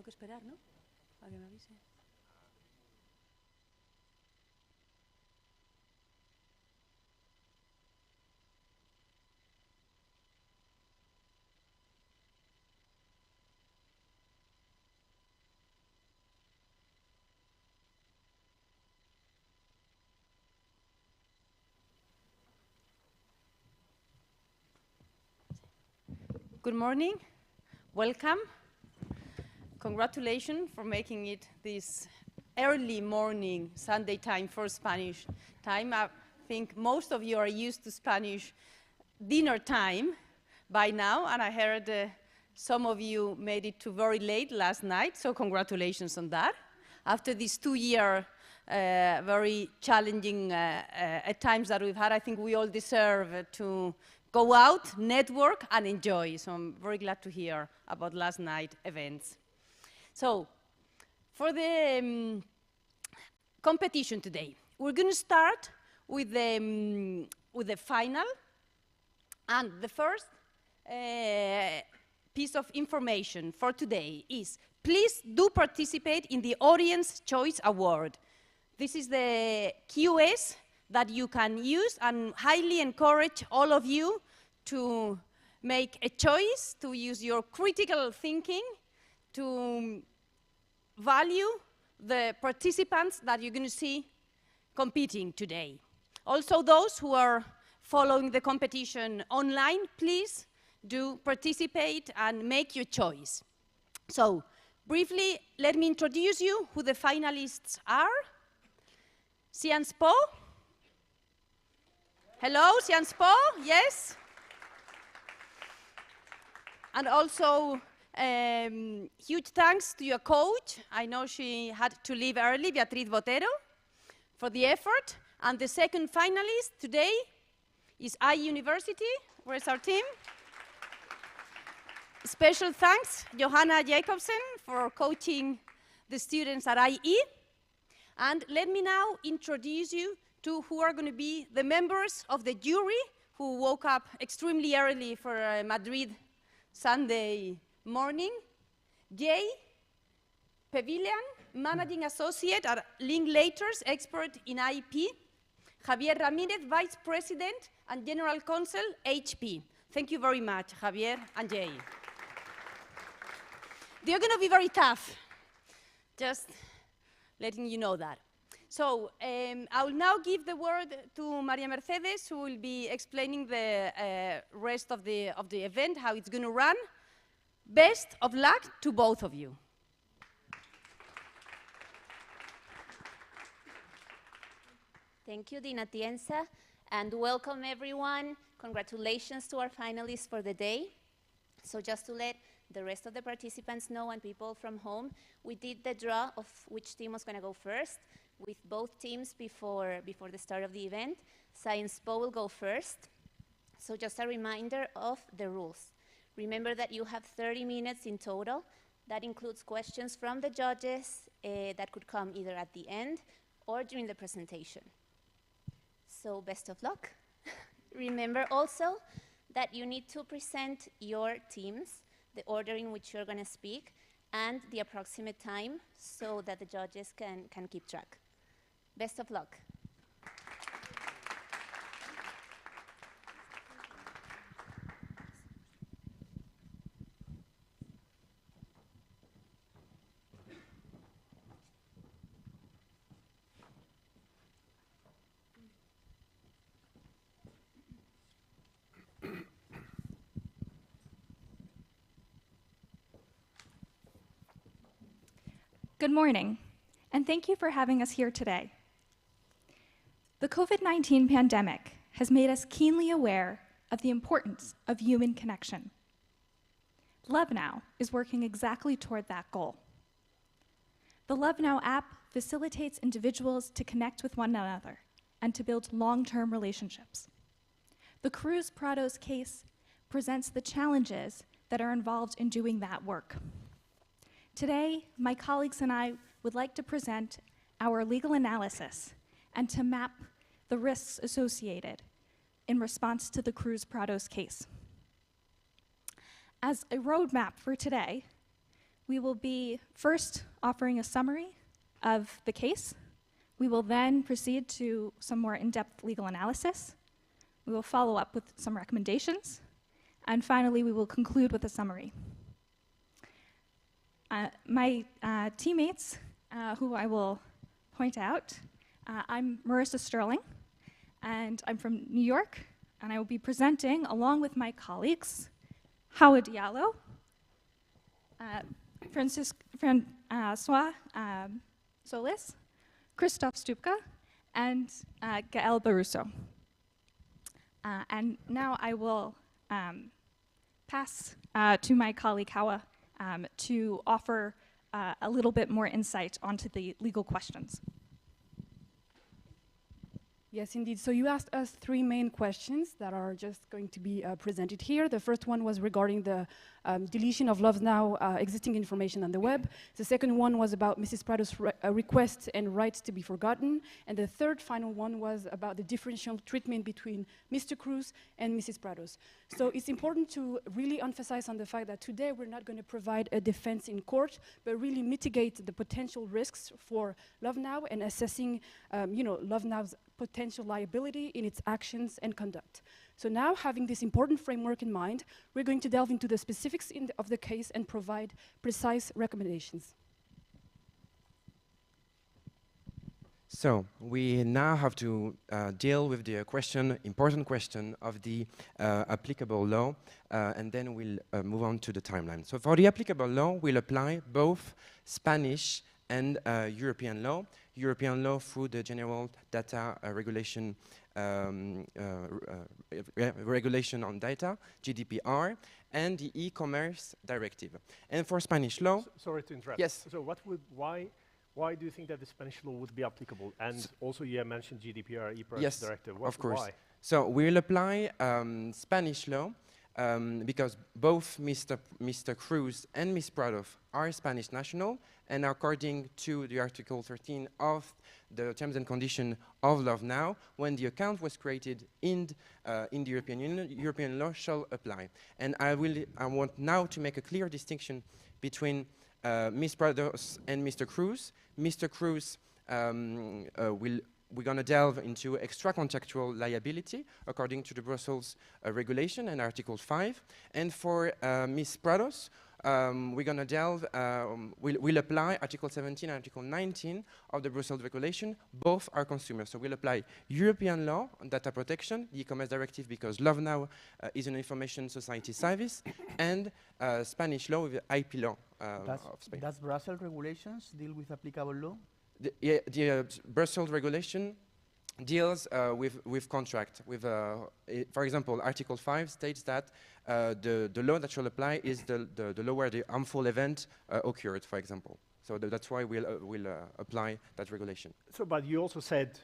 tengo que esperar, ¿no? A que me avise. Good morning. Welcome. Congratulations for making it this early morning, Sunday time for Spanish time. I think most of you are used to Spanish dinner time by now, and I heard some of you made it to very late last night, so congratulations on that. After these 2-year very challenging at times that we've had, I think we all deserve to go out, network, and enjoy. So I'm very glad to hear about last night's events. So for the competition today, we're going to start with the final. And the first piece of information for today is, please do participate in the Audience Choice Award. This is the QS that you can use, and highly encourage all of you to make a choice, to use your critical thinking, to value the participants that you're going to see competing today. Also, those who are following the competition online, please do participate and make your choice. So, briefly, let me introduce you who the finalists are. Sciences Po. Hello, Sciences Po, yes. And also, huge thanks to your coach. I know she had to leave early, Beatriz Botero, for the effort. And the second finalist today is iUniversity. Where's our team? Special thanks, Johanna Jacobsen, for coaching the students at IE. And let me now introduce you to who are going to be the members of the jury who woke up extremely early for Madrid Sunday morning. Jay Pavilion, Managing Associate at Linklaters, expert in IP. Javier Ramirez, Vice President and General Counsel, HP. Thank you very much, Javier and Jay. They're going to be very tough, just letting you know that. So I will now give the word to Maria Mercedes, who will be explaining the rest of the event, how it's going to run. Best of luck to both of you. Thank you, Dina Tienza, and welcome everyone. Congratulations to our finalists for the day. So just to let the rest of the participants know and people from home, we did the draw of which team was going to go first with both teams before the start of the event. Sciences Po will go first. So just a reminder of the rules. Remember that you have 30 minutes in total. That includes questions from the judges that could come either at the end or during the presentation. So best of luck. Remember also that you need to present your teams, the order in which you're going to speak, and the approximate time so that the judges can keep track. Best of luck. Good morning, and thank you for having us here today. The COVID-19 pandemic has made us keenly aware of the importance of human connection. Love Now is working exactly toward that goal. The Love Now app facilitates individuals to connect with one another and to build long-term relationships. The Cruz Prados case presents the challenges that are involved in doing that work. Today, my colleagues and I would like to present our legal analysis and to map the risks associated in response to the Cruz Prados case. As a roadmap for today, We will be first offering a summary of the case. We will then proceed to some more in-depth legal analysis. We will follow up with some recommendations. And finally, we will conclude with a summary. My teammates, who I will point out, I'm Marissa Sterling, and I'm from New York, and I will be presenting, along with my colleagues, Hawa Diallo, Francois Solis, Christophe Stupka, and Gael Baruso. And now I will pass to my colleague Hawa to offer a little bit more insight onto the legal questions. Yes, indeed. So you asked us three main questions that are just going to be presented here. The first one was regarding the deletion of Love Now existing information on the web. The second one was about Mrs. Prado's request and rights to be forgotten. And the third final one was about the differential treatment between Mr. Cruz and Mrs. Prado's. So it's important to really emphasize on the fact that today we're not going to provide a defense in court, but really mitigate the potential risks for Love Now and assessing Love Now's potential liability in its actions and conduct. So now, having this important framework in mind, we're going to delve into the specifics of the case and provide precise recommendations. So we now have to deal with the important question of the applicable law, and then we'll move on to the timeline. So for the applicable law, we'll apply both Spanish and European law. European law through the General Data Regulation Regulation on Data, GDPR, and the E-commerce Directive. And for Spanish law... Sorry to interrupt. Yes. So why do you think that the Spanish law would be applicable? And also you mentioned GDPR, E-commerce Directive. Of course. Why? So we'll apply Spanish law because both Mr. Cruz and Ms. Prado are Spanish national, and according to the Article 13 of the Terms and Conditions of Love Now, when the account was created in the European Union, European law shall apply. And I want now to make a clear distinction between Ms. Prados and Mr. Cruz. Mr. Cruz we're going to delve into extra-contractual liability according to the Brussels regulation and Article 5. And for Ms. Prados, we're going to delve, we'll apply Article 17 and Article 19 of the Brussels regulation. Both are consumers. So we'll apply European law on data protection, the e-commerce directive, because Love Now is an information society service, and Spanish law with the IP law of Spain. Does Brussels regulations deal with applicable law? The Brussels regulation deals with contract. For example, Article 5 states that the law that shall apply is the law where the harmful event occurred, for example. So that's why we'll apply that regulation. So, but you also said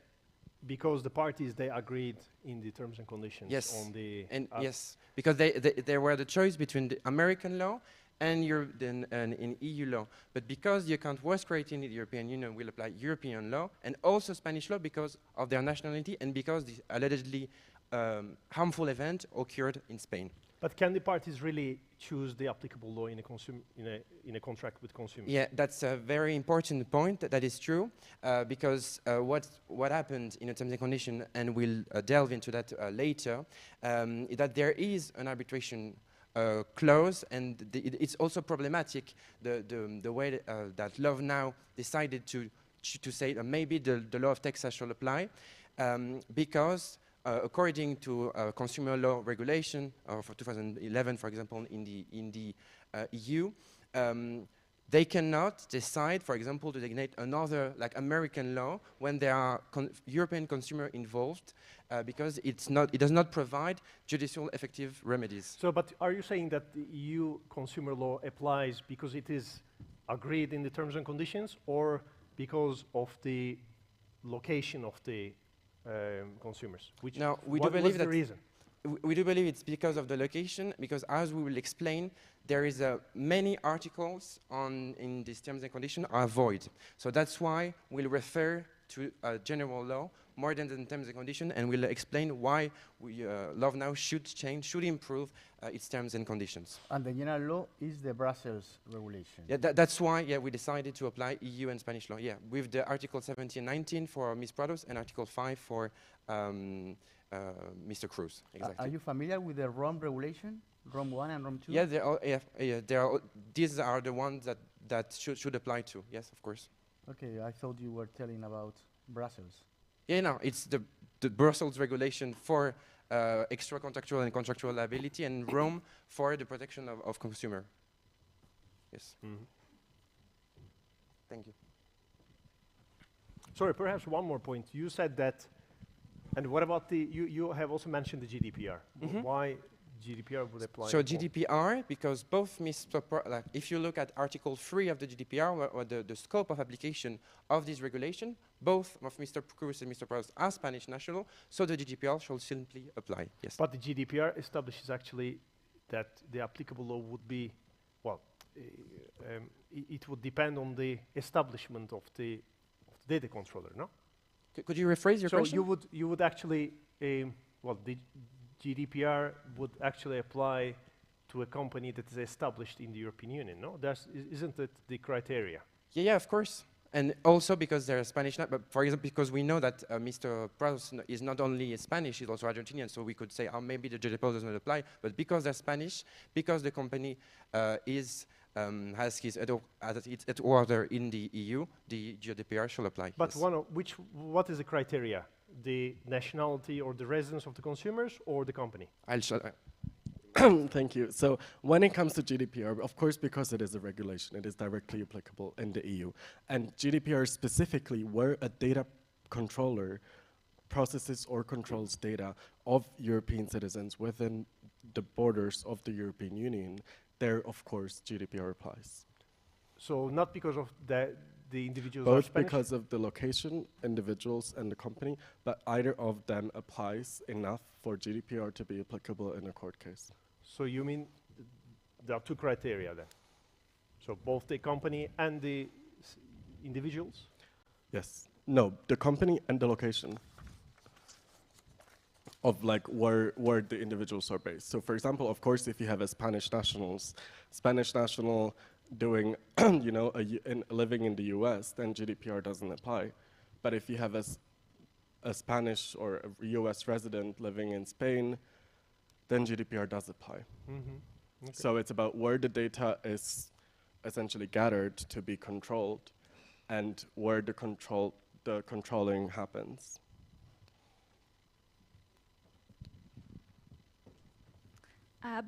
because the parties, they agreed in the terms and conditions on the... Yes, because there were the choice between the American law and in EU law. But because the account was created in the European Union, we'll apply European law and also Spanish law because of their nationality and because the allegedly harmful event occurred in Spain. But can the parties really choose the applicable law in a contract with consumers? Yeah, that's a very important point. That is true, because what happened in the terms and conditions, and we'll delve into that later, is that there is an arbitration clause, and it's also problematic the way that Love Now decided to say that maybe the law of Texas shall apply, because according to consumer law regulation for 2011, for example, in the EU, they cannot decide, for example, to designate another, like American law, when there are European consumer involved, because it does not provide judicial effective remedies. So, but are you saying that the EU consumer law applies because it is agreed in the terms and conditions, or because of the location of the consumers? No, we do believe that. Reason? We do believe it's because of the location, because as we will explain, there is many articles in these terms and conditions are void. So that's why we'll refer to a general law more than the terms and conditions, and we'll explain why Love Now should change, should improve its terms and conditions. And the general law is the Brussels regulation. Yeah, that's why we decided to apply EU and Spanish law. Yeah, with the Article 17 and 19 for Ms. Prados and Article 5 for Mr. Cruz. Exactly. Are you familiar with the Rome regulation? Rome 1 and Rome 2? Yeah, these are the ones that should apply to. Yes, of course. Okay, I thought you were telling about Brussels. Yeah, no, it's the Brussels regulation for extra contractual and contractual liability, and Rome for the protection of consumer. Yes. Mm-hmm. Thank you. Sorry, perhaps one more point. You said that, and what about you have also mentioned the GDPR. Mm-hmm. Why GDPR would apply? So GDPR, because both if you look at Article 3 of the GDPR, or the scope of application of this regulation, both of Mr. Cruz and Mr. Prados are Spanish national, so the GDPR shall simply apply. Yes. But the GDPR establishes actually that the applicable law would be, well, it would depend on the establishment of the data controller, no? Could you rephrase your question? So you would actually, well, the GDPR would actually apply to a company that is established in the European Union, no? Isn't it the criteria? Yeah, of course. And also because they're Spanish, but for example, because we know that Mr. Prados is not only Spanish, he's also Argentinian, so we could say, maybe the GDPR does not apply, but because they're Spanish, because the company has its headquarter in the EU, the GDPR shall apply. But yes. What is the criteria? The nationality or the residence of the consumers or the company? Thank you. So when it comes to GDPR, of course, because it is a regulation, it is directly applicable in the EU. And GDPR specifically, where a data controller processes or controls data of European citizens within the borders of the European Union, there, of course, GDPR applies. So not because of the individuals are Both Spanish? because of the location, individuals, and the company, but either of them applies enough for GDPR to be applicable in a court case. So you mean there are two criteria then? So both the company and the individuals? Yes. No, the company and the location of like where the individuals are based. So for example, of course, if you have a Spanish national doing, you know, living in the US, then GDPR doesn't apply. But if you have a Spanish or a US resident living in Spain, then GDPR does apply. Mm-hmm. Okay. So it's about where the data is essentially gathered to be controlled and where the controlling happens.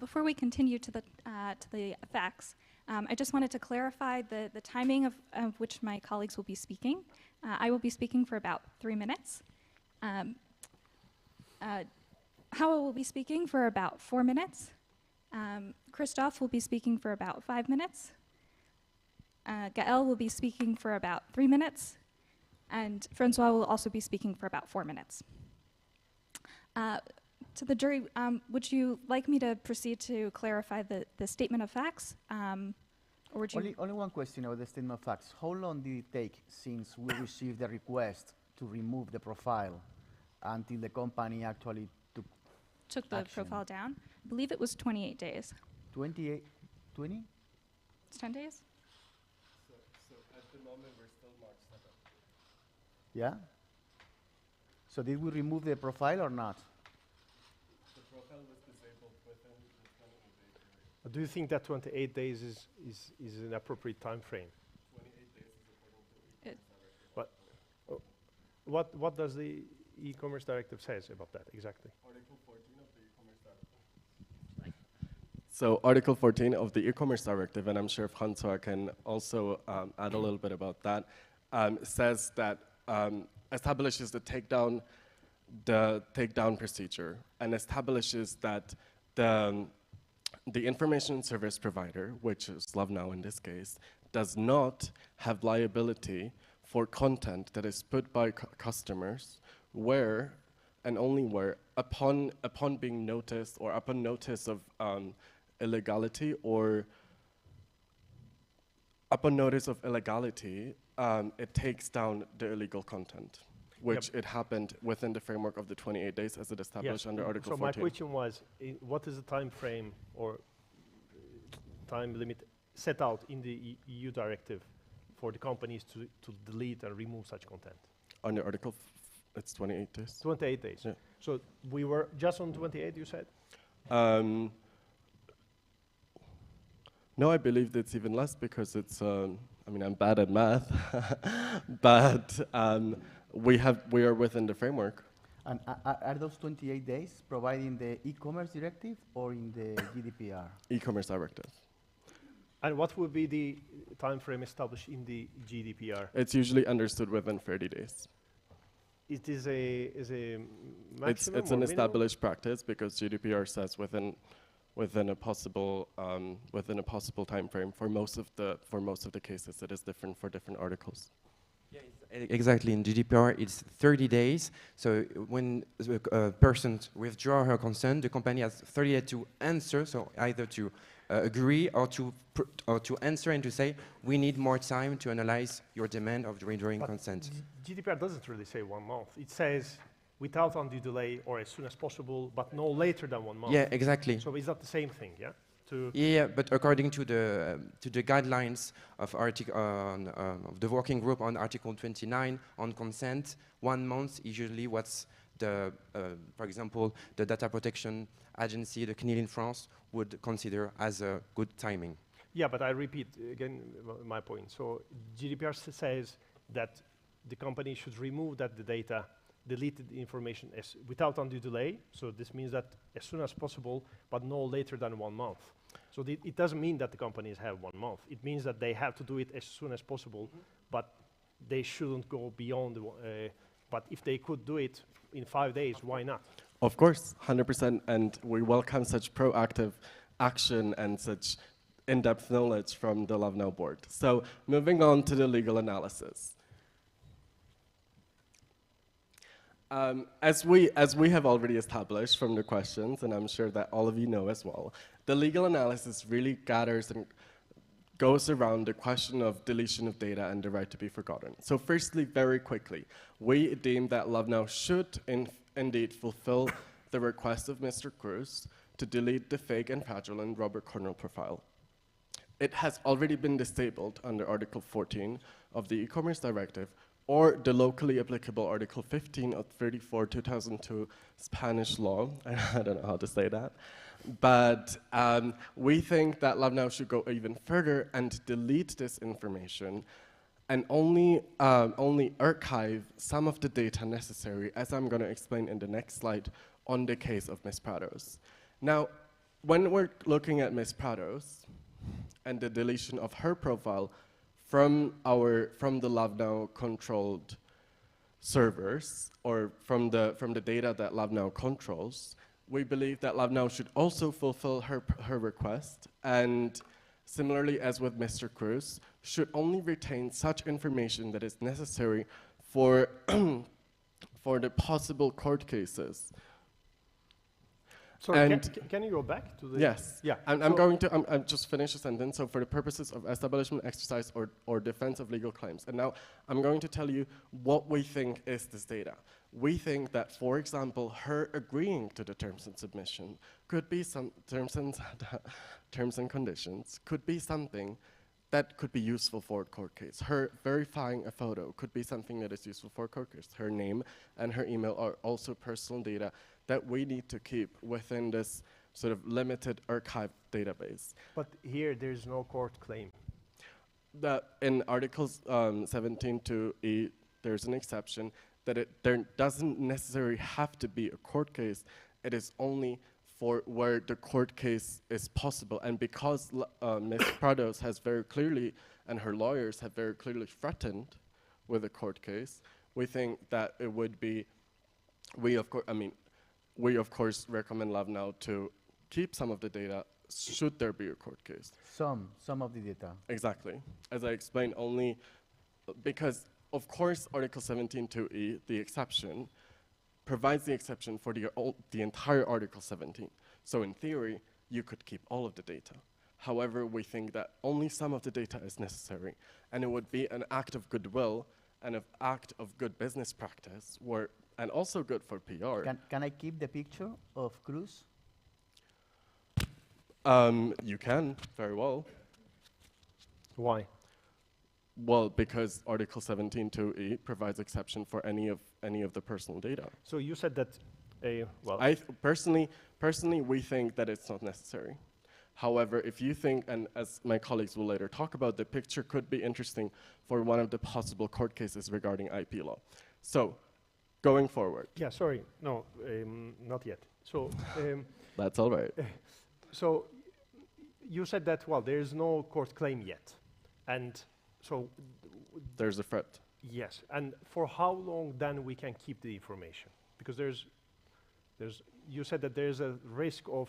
Before we continue to the facts, I just wanted to clarify the timing of which my colleagues will be speaking. I will be speaking for about 3 minutes. Howell will be speaking for about 4 minutes. Christophe will be speaking for about 5 minutes. Gael will be speaking for about 3 minutes. And Francois will also be speaking for about 4 minutes. To the jury, would you like me to proceed to clarify the statement of facts? Or would you Only one question about the statement of facts. How long did it take since we received the request to remove the profile until the company actually took the action? profile down? I believe it was 28 days. 20? It's 10 days? So at the moment, we're still March 7th. Yeah? So did we remove the profile or not? The profile was disabled within the 28 days. Do you think that 28 days is an appropriate time frame? 28 days is according to But what does the e-commerce directive says about that exactly? Article 14 of the e-commerce directive. So Article 14 of the e-commerce directive, and I'm sure Francois can also add a little bit about that, says that establishes the takedown procedure and establishes that the information service provider, which is LoveNow in this case, does not have liability for content that is put by customers where and only where upon being noticed or upon notice of illegality or upon notice of illegality, it takes down the illegal content. which it happened within the framework of the 28 days as it established under Article so 14. my question was, what is the time frame or time limit set out in the EU directive for the companies to delete and remove such content? Under Article, it's 28 days. 28 days. Yeah. So we were just on 28, you said? No, I believe it's even less because it's, I mean, I'm bad at math, but we are within the framework. And are those 28 days provided in the e-commerce directive or in the GDPR? E-commerce directive. And what would be the time frame established in the GDPR? It's usually understood within 30 days. It is a maximum It's an established practice because GDPR says within a possible time frame. For most of the cases, it is different for different articles. Yeah, exactly. In GDPR, it's 30 days. So when a person withdraws her consent, the company has 30 days to answer. So either to agree or to answer and to say, we need more time to analyze your demand of withdrawing consent. GDPR doesn't really say 1 month. It says without undue delay or as soon as possible, but no later than 1 month. Yeah, exactly. So is that the same thing? Yeah. Yeah, but according to the guidelines of of the working group on Article 29 on consent, 1 month is usually what's the, for example, the data protection agency, the CNIL in France, would consider as a good timing. Yeah, but I repeat again my point. So GDPR says that the company should remove the data, deleted information without undue delay. So this means that as soon as possible, but no later than 1 month. So it doesn't mean that the companies have 1 month. It means that they have to do it as soon as possible, but they shouldn't go beyond. But if they could do it in 5 days, why not? Of course, 100%, and we welcome such proactive action and such in-depth knowledge from the Love Now board. So moving on to the legal analysis. As we have already established from the questions, and I'm sure that all of you know as well, the legal analysis really gathers and goes around the question of deletion of data and the right to be forgotten. So firstly, very quickly, we deem that Love Now should indeed fulfill the request of Mr. Cruz to delete the fake and fraudulent Robert Cornell profile. It has already been disabled under Article 14 of the e-commerce directive or the locally applicable Article 15 of 34/2002 Spanish law. I don't know how to say that. But we think that Love Now should go even further and delete this information and only archive some of the data necessary, as I'm going to explain in the next slide, on the case of Ms. Prados. Now, when we're looking at Ms. Prados and the deletion of her profile from the Love Now controlled servers, or from the data that Love Now controls, we believe that Love Now should also fulfill her request, and similarly as with Mr. Cruz, should only retain such information that is necessary for for the possible court cases. Sorry, can you go back to the... Yes. Yeah. I'm just finish the sentence. So for the purposes of establishment, exercise, or defense of legal claims. And now I'm going to tell you what we think is this data. We think that, for example, her agreeing to the terms and submission could be some terms and conditions, could be something that could be useful for a court case. Her verifying a photo could be something that is useful for a court case. Her name and her email are also personal data that we need to keep within this sort of limited archive database. But here there's no court claim. In Articles 17(2)(e), there's an exception that there doesn't necessarily have to be a court case. It is only for where the court case is possible. And because Ms. Prados has very clearly, and her lawyers have very clearly threatened with a court case, we think that it would be, we of course recommend Love Now to keep some of the data should there be a court case. Some of the data. Exactly. As I explained, only because of course Article 17(2)(e), the exception, provides the exception for the entire Article 17. So in theory, you could keep all of the data. However, we think that only some of the data is necessary, and it would be an act of goodwill an act of good business practice, and also good for PR. Can I keep the picture of Cruz? You can, very well. Why? Well, because Article 17.2e provides exception for any of the personal data. So you said that, well, Personally, we think that it's not necessary. However, if you think, and as my colleagues will later talk about, the picture could be interesting for one of the possible court cases regarding IP law. So, going forward. yeah, sorry, no, not yet. So, That's all right. so you said that, well, there is no court claim yet. And so, There's a threat. yes, and for how long then we can keep the information? Because you said that there's a risk of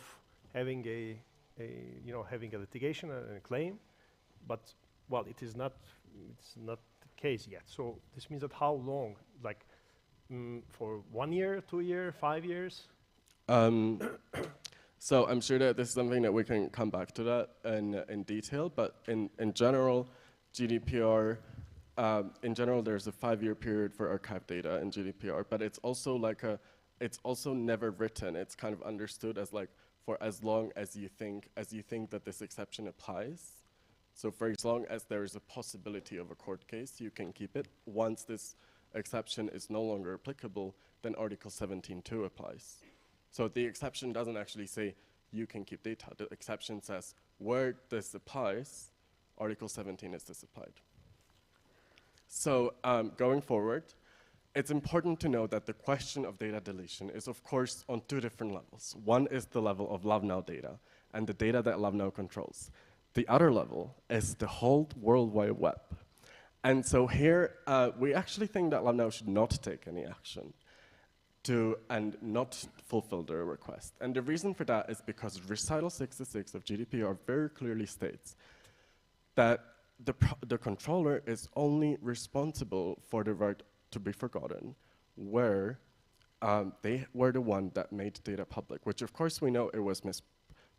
having having a litigation and a claim, but, well, it's not the case yet. So this means that how long, like, for 1 year, 2 years, 5 years? So I'm sure that this is something that we can come back to that in detail, but in general, GDPR, in general, there's a 5-year period for archive data in GDPR, but it's also it's also never written. It's kind of understood as like, for as long as you think that this exception applies. So for as long as there is a possibility of a court case, you can keep it. Once this exception is no longer applicable, then Article 17.2 applies. So the exception doesn't actually say you can keep data. The exception says where this applies, Article 17 is disapplied. So going forward, it's important to know that the question of data deletion is, of course, on 2 different levels. One is the level of LoveNow data and the data that LoveNow controls. The other level is the whole World Wide Web. And so here, we actually think that LoveNow should not take any action and not fulfill their request. And the reason for that is because recital 66 of GDPR very clearly states that the controller is only responsible for the right to be forgotten where they were the one that made data public, which of course we know it was Ms.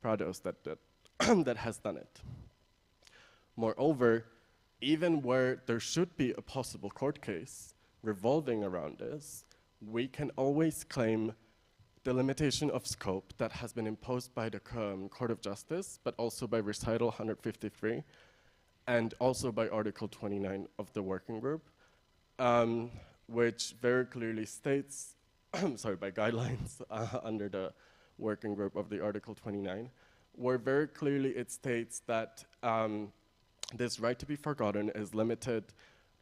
Prados that has done it. Moreover, even where there should be a possible court case revolving around this, we can always claim the limitation of scope that has been imposed by the Court of Justice, but also by Recital 153, and also by Article 29 of the working group, which very clearly states, sorry, by guidelines under the working group of the Article 29, where very clearly it states that this right to be forgotten is limited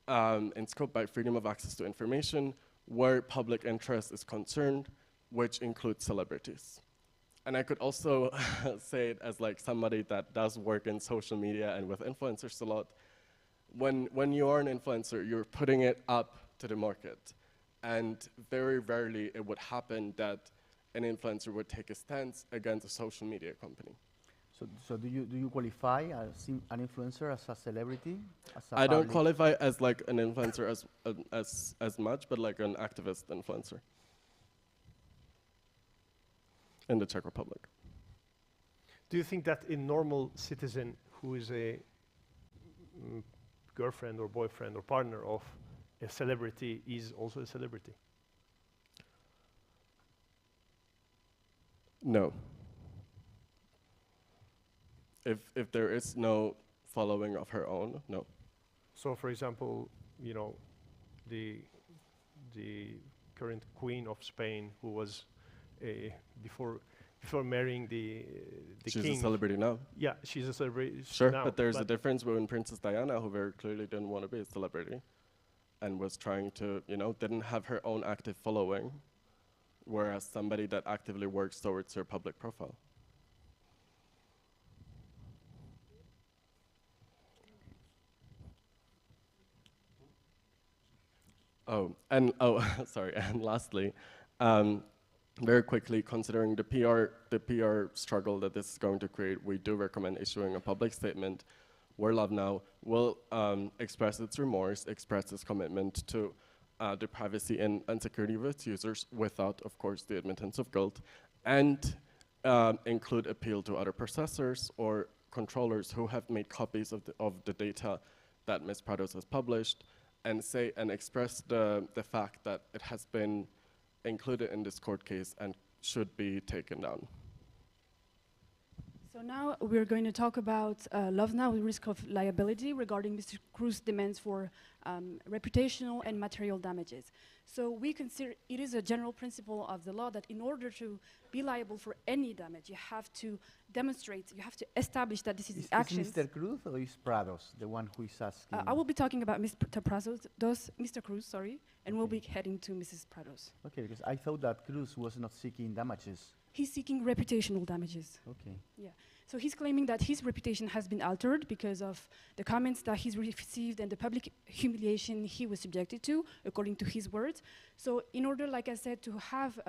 in scope by freedom of access to information where public interest is concerned, which includes celebrities. And I could also say it as like somebody that does work in social media and with influencers a lot. When you are an influencer, you're putting it up to the market. And very rarely it would happen that an influencer would take a stance against a social media company. So do you qualify as an influencer, as a celebrity? I don't qualify as like an influencer as much, but like an activist influencer in the Czech Republic. Do you think that a normal citizen who is a girlfriend or boyfriend or partner of a celebrity is also a celebrity? No. If there is no following of her own, no. So, for example, you know, the current queen of Spain, who was before marrying the she's king. She's a celebrity now. Yeah, she's a celebrity sure, now. But there's a difference between Princess Diana, who very clearly didn't want to be a celebrity, and was trying to, you know, didn't have her own active following, whereas somebody that actively works towards her public profile. Sorry, and lastly, very quickly, considering the PR struggle that this is going to create, we do recommend issuing a public statement where LoveNow will express its remorse, express its commitment to the privacy and security of its users without, of course, the admittance of guilt, and include appeal to other processors or controllers who have made copies of the data that Ms. Prados has published, and say and express the fact that it has been included in this court case and should be taken down. So now we're going to talk about Love Now, risk of liability regarding Mr. Cruz's demands for reputational and material damages. So we consider it is a general principle of the law that in order to be liable for any damage, you have to demonstrate, you have to establish that this is actions. Is Mr. Cruz or is Prados the one who is asking? I will be talking about Mr. Cruz, sorry, and we'll be heading to Mrs. Prados. Okay, because I thought that Cruz was not seeking damages. He's seeking reputational damages. Okay. Yeah. So he's claiming that his reputation has been altered because of the comments that he's received and the public humiliation he was subjected to, according to his words. So in order, like I said, to have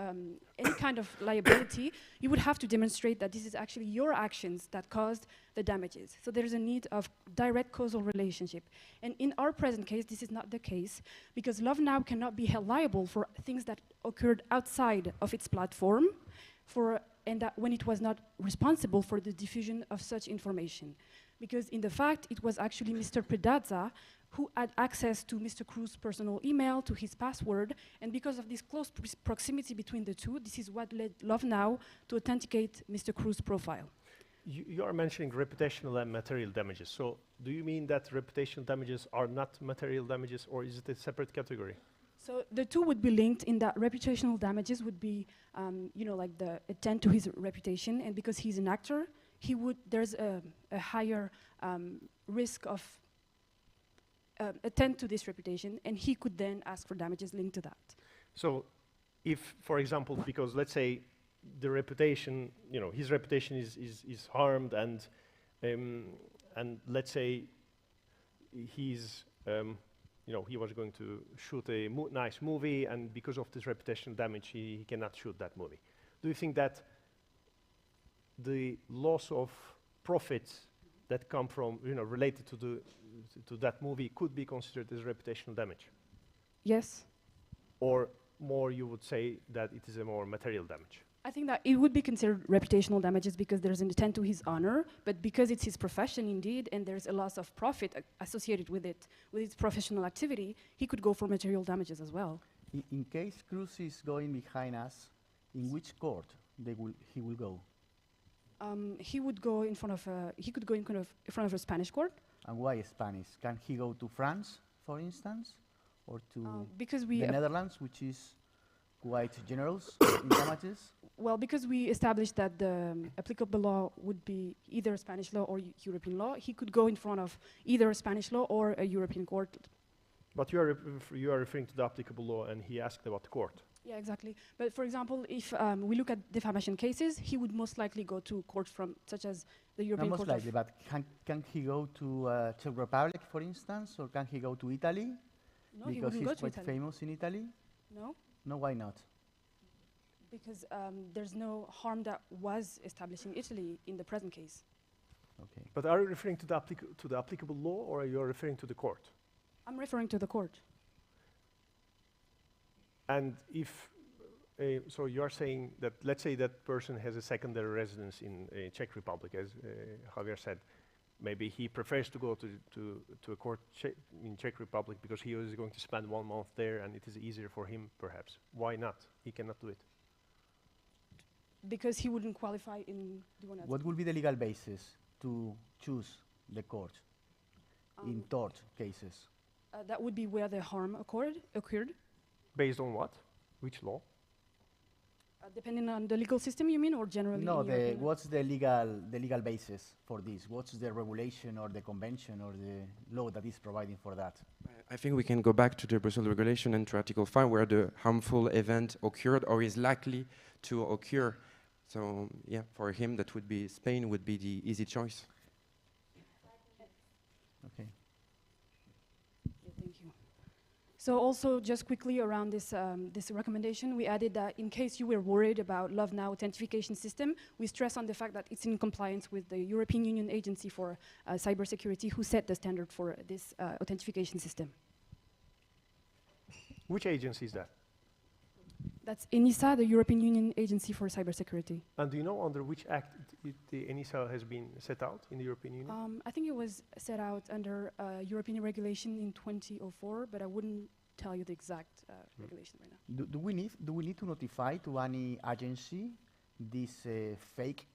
any kind of liability, you would have to demonstrate that this is actually your actions that caused the damages. So there's a need of direct causal relationship. And in our present case, this is not the case, because Love Now cannot be held liable for things that occurred outside of its platform, and that when it was not responsible for the diffusion of such information. Because in the fact, it was actually Mr. Pedazza who had access to Mr. Cruz's personal email, to his password, and because of this close proximity between the two, this is what led Love Now to authenticate Mr. Cruz's profile. You are mentioning reputational and material damages. So do you mean that reputational damages are not material damages, or is it a separate category? So the two would be linked in that reputational damages would be, like the attend to his reputation, and because he's an actor, there's a higher risk of attend to this reputation, and he could then ask for damages linked to that. So if, for example, because let's say the reputation, his reputation is harmed, and let's say he's he was going to shoot a nice movie, and because of this reputational damage, he cannot shoot that movie. Do you think that the loss of profits that come from, related to that movie could be considered as reputational damage? Yes. Or more, you would say that it is a more material damage? I think that it would be considered reputational damages because there's an intent to his honor, but because it's his profession indeed, and there's a loss of profit associated with it, with his professional activity, he could go for material damages as well. In case Cruz is going behind us, in which court he will go? He would go in front of a Spanish court. And why Spanish? Can he go to France, for instance, or to because we the Netherlands, which is quite generous in damages? Well, because we established that the applicable law would be either Spanish law or European law, he could go in front of either a Spanish law or a European court. But you are referring to the applicable law, and he asked about the court. Yeah, exactly. But for example, if we look at defamation cases, he would most likely go to courts such as the European Court. Not most likely, but can he go to Czech Republic, for instance, or can he go to Italy? No, because he he's wouldn't go to quite Italy. famous in Italy? No, No, why not? because there's no harm that was established in Italy in the present case. Okay. But are you referring to the applicable law, or are you referring to the court? I'm referring to the court. And if, so you're saying that, let's say that person has a secondary residence in Czech Republic, as Javier said, maybe he prefers to go to a court in Czech Republic because he is going to spend 1 month there, and it is easier for him, perhaps. Why not? He cannot do it. Because he wouldn't qualify in the What will be the legal basis to choose the court in tort cases? that would be where the harm occurred. Based on what? Which law? Depending on the legal system, you mean, or generally? No, in European law? what's the legal basis for this? What's the regulation or the convention or the law that is providing for that? I think we can go back to the Brussels regulation and to Article 5, where the harmful event occurred or is likely to occur. So, yeah, for him, that would be Spain would be the easy choice. Okay. Yeah, thank you. So also, just quickly around this recommendation, we added that in case you were worried about Love Now authentication system, we stress on the fact that it's in compliance with the European Union Agency for Cybersecurity, who set the standard for this authentication system. Which agency is that? That's ENISA, the European Union Agency for Cybersecurity. And do you know under which act the ENISA has been set out in the European Union? I think it was set out under European regulation in 2004, but I wouldn't tell you the exact regulation right now. Do we need to notify to any agency this fake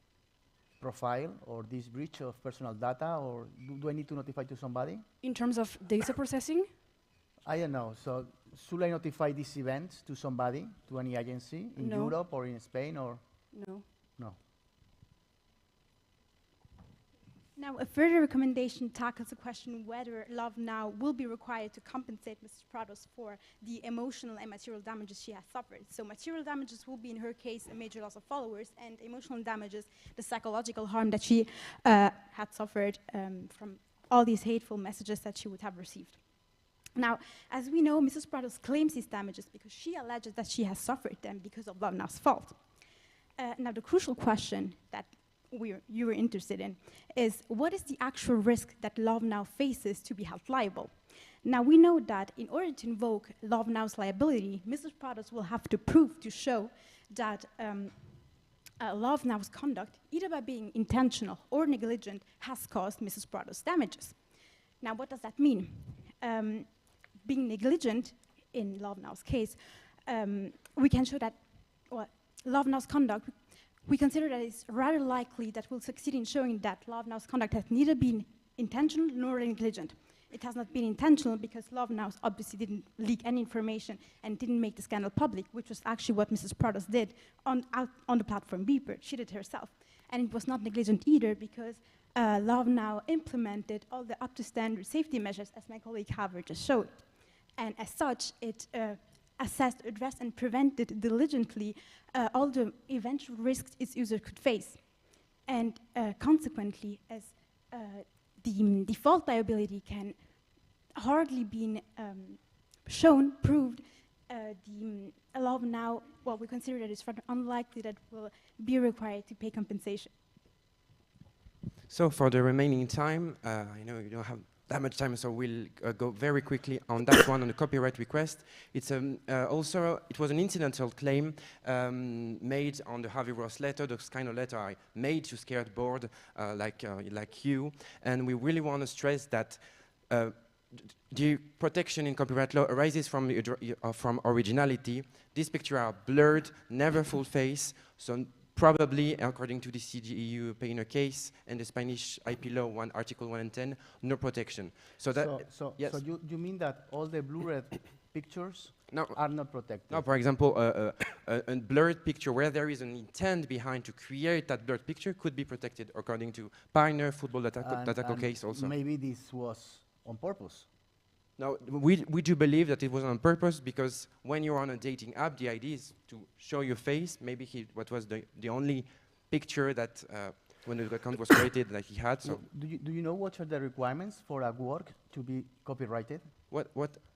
profile or this breach of personal data, or do I need to notify to somebody? In terms of data processing, I don't know. So should I notify these events to somebody, to any agency in No. Europe or in Spain, or no. no? Now, a further recommendation tackles the question whether Love Now will be required to compensate Mrs. Prados for the emotional and material damages she has suffered. So material damages will be, in her case, a major loss of followers, and emotional damages, the psychological harm that she had suffered from all these hateful messages that she would have received. Now, as we know, Mrs. Prados claims these damages because she alleges that she has suffered them because of Love Now's fault. Now, the crucial question that you were interested in is, what is the actual risk that Love Now faces to be held liable? Now, we know that in order to invoke Love Now's liability, Mrs. Prados will have to prove, to show that Love Now's conduct, either by being intentional or negligent, has caused Mrs. Prados damages. Now, what does that mean? Being negligent, in Love Now's case, we can show that, well, Love Now's conduct, we consider that it's rather likely that we'll succeed in showing that Love Now's conduct has neither been intentional nor negligent. It has not been intentional because Love Now obviously didn't leak any information and didn't make the scandal public, which was actually what Mrs. Prados did on the platform Beeper. She did herself. And it was not negligent either because Love Now implemented all the up-to-standard safety measures, as my colleague Haver just showed. And as such, it assessed, addressed, and prevented diligently all the eventual risks its user could face. And consequently, as the default liability can hardly be shown, proved, the Love Now, well, we consider that it's rather unlikely that will be required to pay compensation. So for the remaining time, I know you don't have that much time, so we'll go very quickly on that one, on the copyright request. It's also, it was an incidental claim made on the Harvey Ross letter, the kind of letter I made to Scared Board, like you, and we really want to stress that the protection in copyright law arises from originality. These pictures are blurred, never full face, so probably, according to the CGEU Painter case and the Spanish IP law, Article 1 and 10, no protection. So yes. So you mean that all the blurred pictures are not protected? No, for example, a blurred picture where there is an intent behind to create that blurred picture could be protected according to Pioneer Football Data case also. Maybe this was on purpose. No, we do believe that it was on purpose because when you're on a dating app, the idea is to show your face. Maybe what was the only picture that when the account was created that he had. So do you know what are the requirements for a work to be copyrighted? What?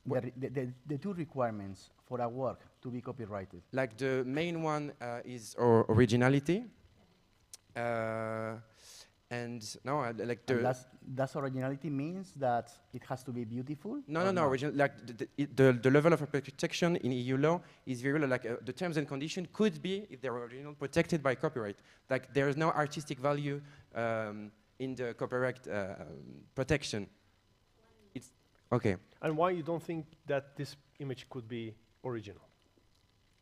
The two requirements for a work to be copyrighted. Like the main one is originality. And no, like does originality means that it has to be beautiful? No. Original, like the level of protection in EU law is very low. Like the terms and conditions could be, if they're original, protected by copyright. Like there is no artistic value in the copyright protection. It's okay. And why you don't think that this image could be original?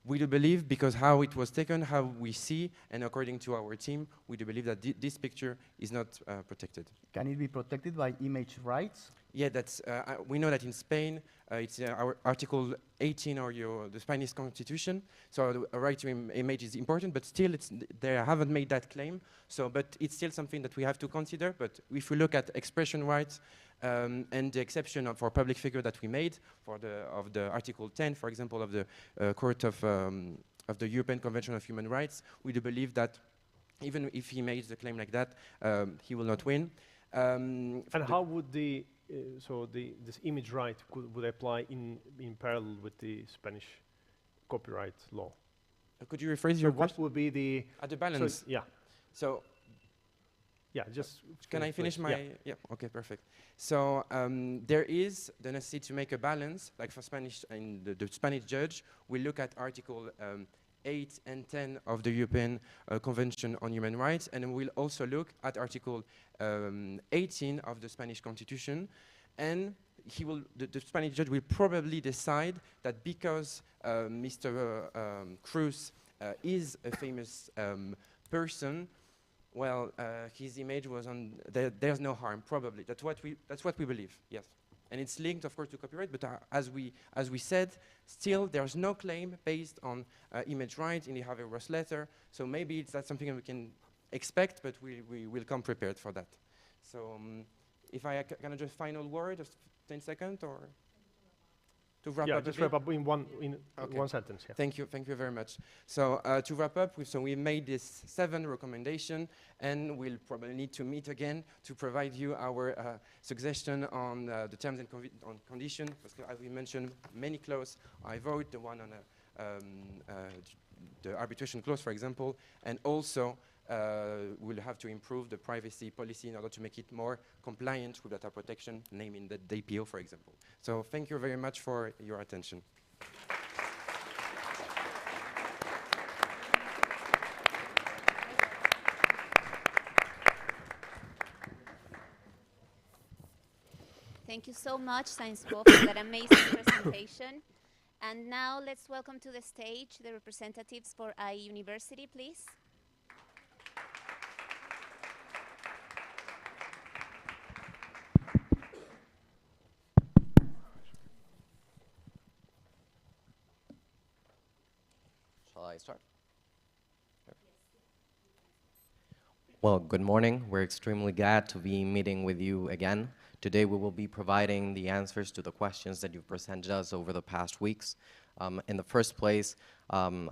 We do believe, because how it was taken, how we see, and according to our team, we do believe that this picture is not protected. Can it be protected by image rights? Yeah, that's, we know that in Spain, it's our Article 18 or the Spanish constitution, so the right to image is important, but still they haven't made that claim, so, but it's still something that we have to consider, but if we look at expression rights, and the exception for public figure that we made of the Article 10, for example, of the Court of the European Convention of Human Rights, we do believe that even if he makes the claim like that, he will not win. And how would this image right would apply in parallel with the Spanish copyright law? Could you rephrase your question? What would be the balance? So, yeah. So Yeah, just Can I finish my? Yeah. Yeah. Okay, perfect. So there is the necessity to make a balance. Like for Spanish, and the Spanish judge will look at Article 8 and 10 of the European Convention on Human Rights, and we'll also look at Article 18 of the Spanish Constitution, and the Spanish judge will probably decide that because Mr. Cruz is a famous person, well, his image was on. There's no harm, probably. That's what we believe. Yes, and it's linked, of course, to copyright. But as we said, still there's no claim based on image rights in the Harvey Ross letter. So maybe that's something that we can expect, but we will come prepared for that. So if I can I just final word, just 10 seconds, or to wrap up. Just wrap up in one sentence. Yeah. Thank you very much. So to wrap up, we made this 7 recommendations, and we'll probably need to meet again to provide you our suggestion on the terms and conditions. As we mentioned, many clauses I vote, the one on the arbitration clause, for example, and also we'll have to improve the privacy policy in order to make it more compliant with data protection, naming the DPO, for example. So thank you very much for your attention. Thank you so much, Science Bob, for that amazing presentation. And now let's welcome to the stage the representatives for IE University, please. Shall I start? Well, good morning. We're extremely glad to be meeting with you again. Today we will be providing the answers to the questions that you've presented us over the past weeks. In the first place,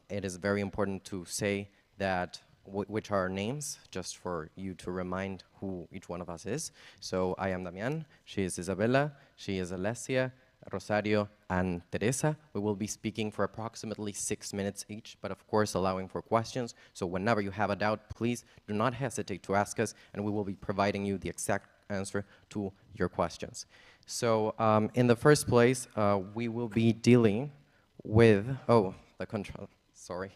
it is very important to say that which are our names, just for you to remind who each one of us is. So I am Damian, she is Isabella, she is Alessia, Rosario, and Teresa. We will be speaking for approximately 6 minutes each, but of course allowing for questions. So whenever you have a doubt, please do not hesitate to ask us, and we will be providing you the exact answer to your questions. So in the first place, we will be dealing with, the control, sorry.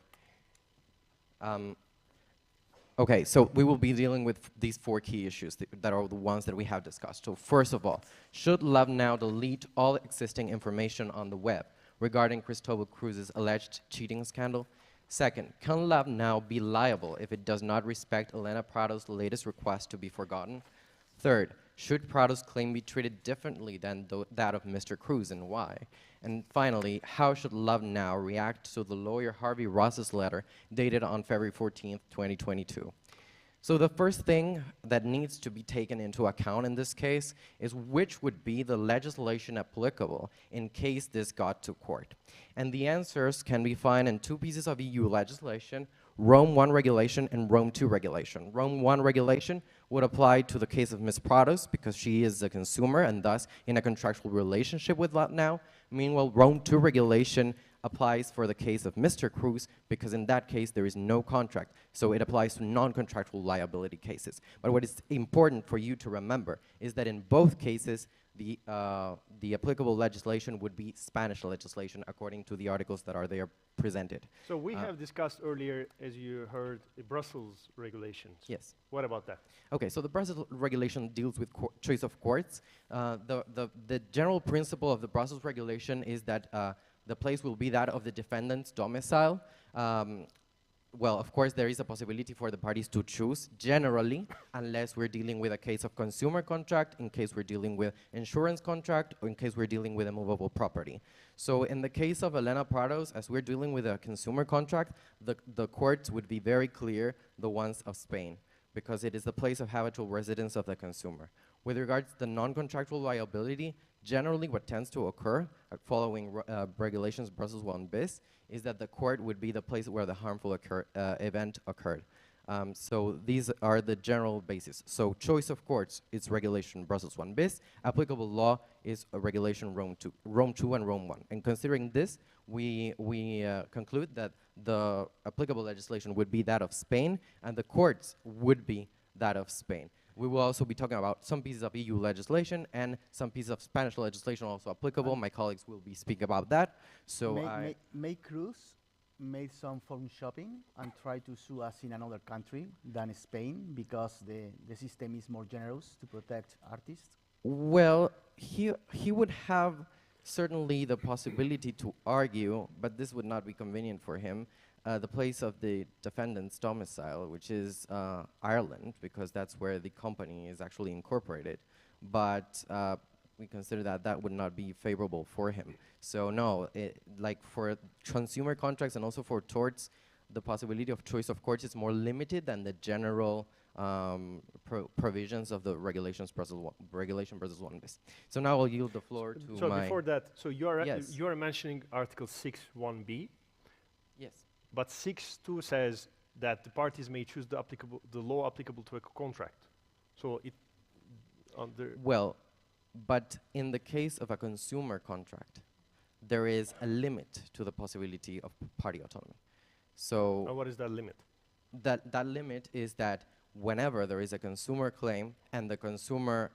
Okay, so we will be dealing with these 4 key issues that are the ones that we have discussed. So first of all, should LoveNow delete all existing information on the web regarding Cristobal Cruz's alleged cheating scandal? Second, can LoveNow be liable if it does not respect Elena Prado's latest request to be forgotten? Third, should Prado's claim be treated differently than that of Mr. Cruz, and why? And finally, how should LoveNow react to the lawyer Harvey Ross's letter dated on February 14th, 2022? So the first thing that needs to be taken into account in this case is which would be the legislation applicable in case this got to court. And the answers can be found in 2 pieces of EU legislation, Rome 1 regulation and Rome 2 regulation. Rome 1 regulation would apply to the case of Ms. Prados because she is a consumer and thus in a contractual relationship with LoveNow. Meanwhile, Rome 2 regulation applies for the case of Mr. Cruz because in that case there is no contract, so it applies to non-contractual liability cases. But what is important for you to remember is that in both cases the applicable legislation would be Spanish legislation according to the articles that are there presented. So we have discussed earlier, as you heard, the Brussels regulations. Yes. What about that? Okay, so the Brussels regulation deals with choice of courts. The general principle of the Brussels regulation is that the place will be that of the defendant's domicile. Well, of course, there is a possibility for the parties to choose, generally, unless we're dealing with a case of consumer contract, in case we're dealing with insurance contract, or in case we're dealing with a movable property. So in the case of Elena Prados, as we're dealing with a consumer contract, the courts would be very clear, the ones of Spain, because it is the place of habitual residence of the consumer. With regards to the non-contractual liability, generally what tends to occur, following regulations Brussels 1 bis, is that the court would be the place where the harmful event occurred. So these are the general basis. So choice of courts is regulation Brussels 1 bis. Applicable law is a regulation Rome 2 and Rome 1. And considering this, we conclude that the applicable legislation would be that of Spain, and the courts would be that of Spain. We will also be talking about some pieces of EU legislation and some pieces of Spanish legislation also applicable. My colleagues will be speaking about that. So May Cruz made some phone shopping and tried to sue us in another country than Spain because the system is more generous to protect artists? Well, he would have certainly the possibility to argue, but this would not be convenient for him, the place of the defendant's domicile, which is Ireland, because that's where the company is actually incorporated. But we consider that that would not be favorable for him. So no, like for consumer contracts and also for torts, the possibility of choice of courts is more limited than the general provisions of the regulation Brussels 1bis. So now I'll yield the floor to so my... before that, so you are, Yes. you are mentioning Article 6(1)(b), Yes. but 6(2) says that the parties may choose the law applicable to a contract. So it, Well, but in the case of a consumer contract, there is a limit to the possibility of party autonomy. So what is that limit? that limit is that whenever there is a consumer claim and the consumer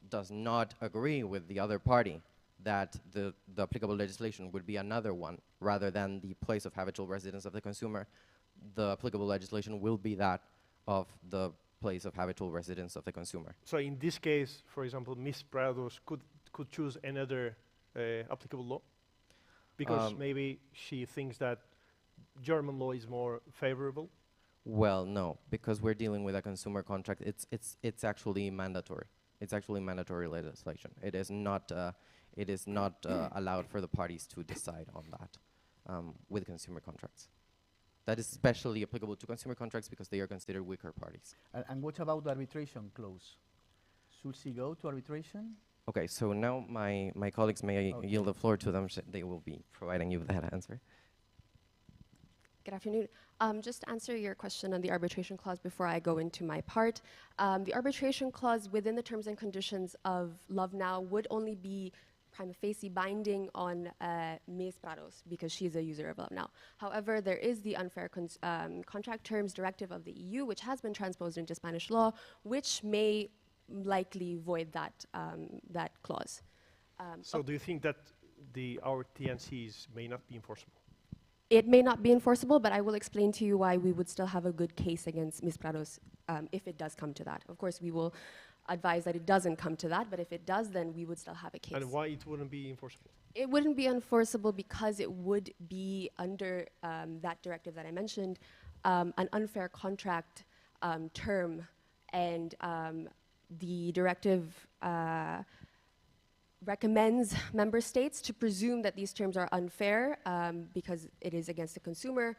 does not agree with the other party, that the applicable legislation would be another one rather than the place of habitual residence of the consumer, the applicable legislation will be that of the place of habitual residence of the consumer. So in this case, for example, Ms. Prados could choose another applicable law? Because maybe she thinks that German law is more favorable? Well, no, because we're dealing with a consumer contract. It's actually mandatory. It's actually mandatory legislation. It is not allowed for the parties to decide on that with consumer contracts. That is especially applicable to consumer contracts because they are considered weaker parties. And what about the arbitration clause? Should she go to arbitration? Okay, so now my colleagues may yield the floor to them. They will be providing you with that answer. Good afternoon. Just to answer your question on the arbitration clause before I go into my part, the arbitration clause within the terms and conditions of Love Now would only be prima facie binding on Ms. Prados because she is a user of Love Now. However, there is the unfair contract terms directive of the EU, which has been transposed into Spanish law, which may likely void that, that clause. So do you think that our TNCs may not be enforceable? It may not be enforceable, but I will explain to you why we would still have a good case against Ms. Prados if it does come to that. Of course, we will advise that it doesn't come to that, but if it does, then we would still have a case. And why it wouldn't be enforceable? It wouldn't be enforceable because it would be under that directive that I mentioned, an unfair contract term, and the directive recommends member states to presume that these terms are unfair because it is against the consumer,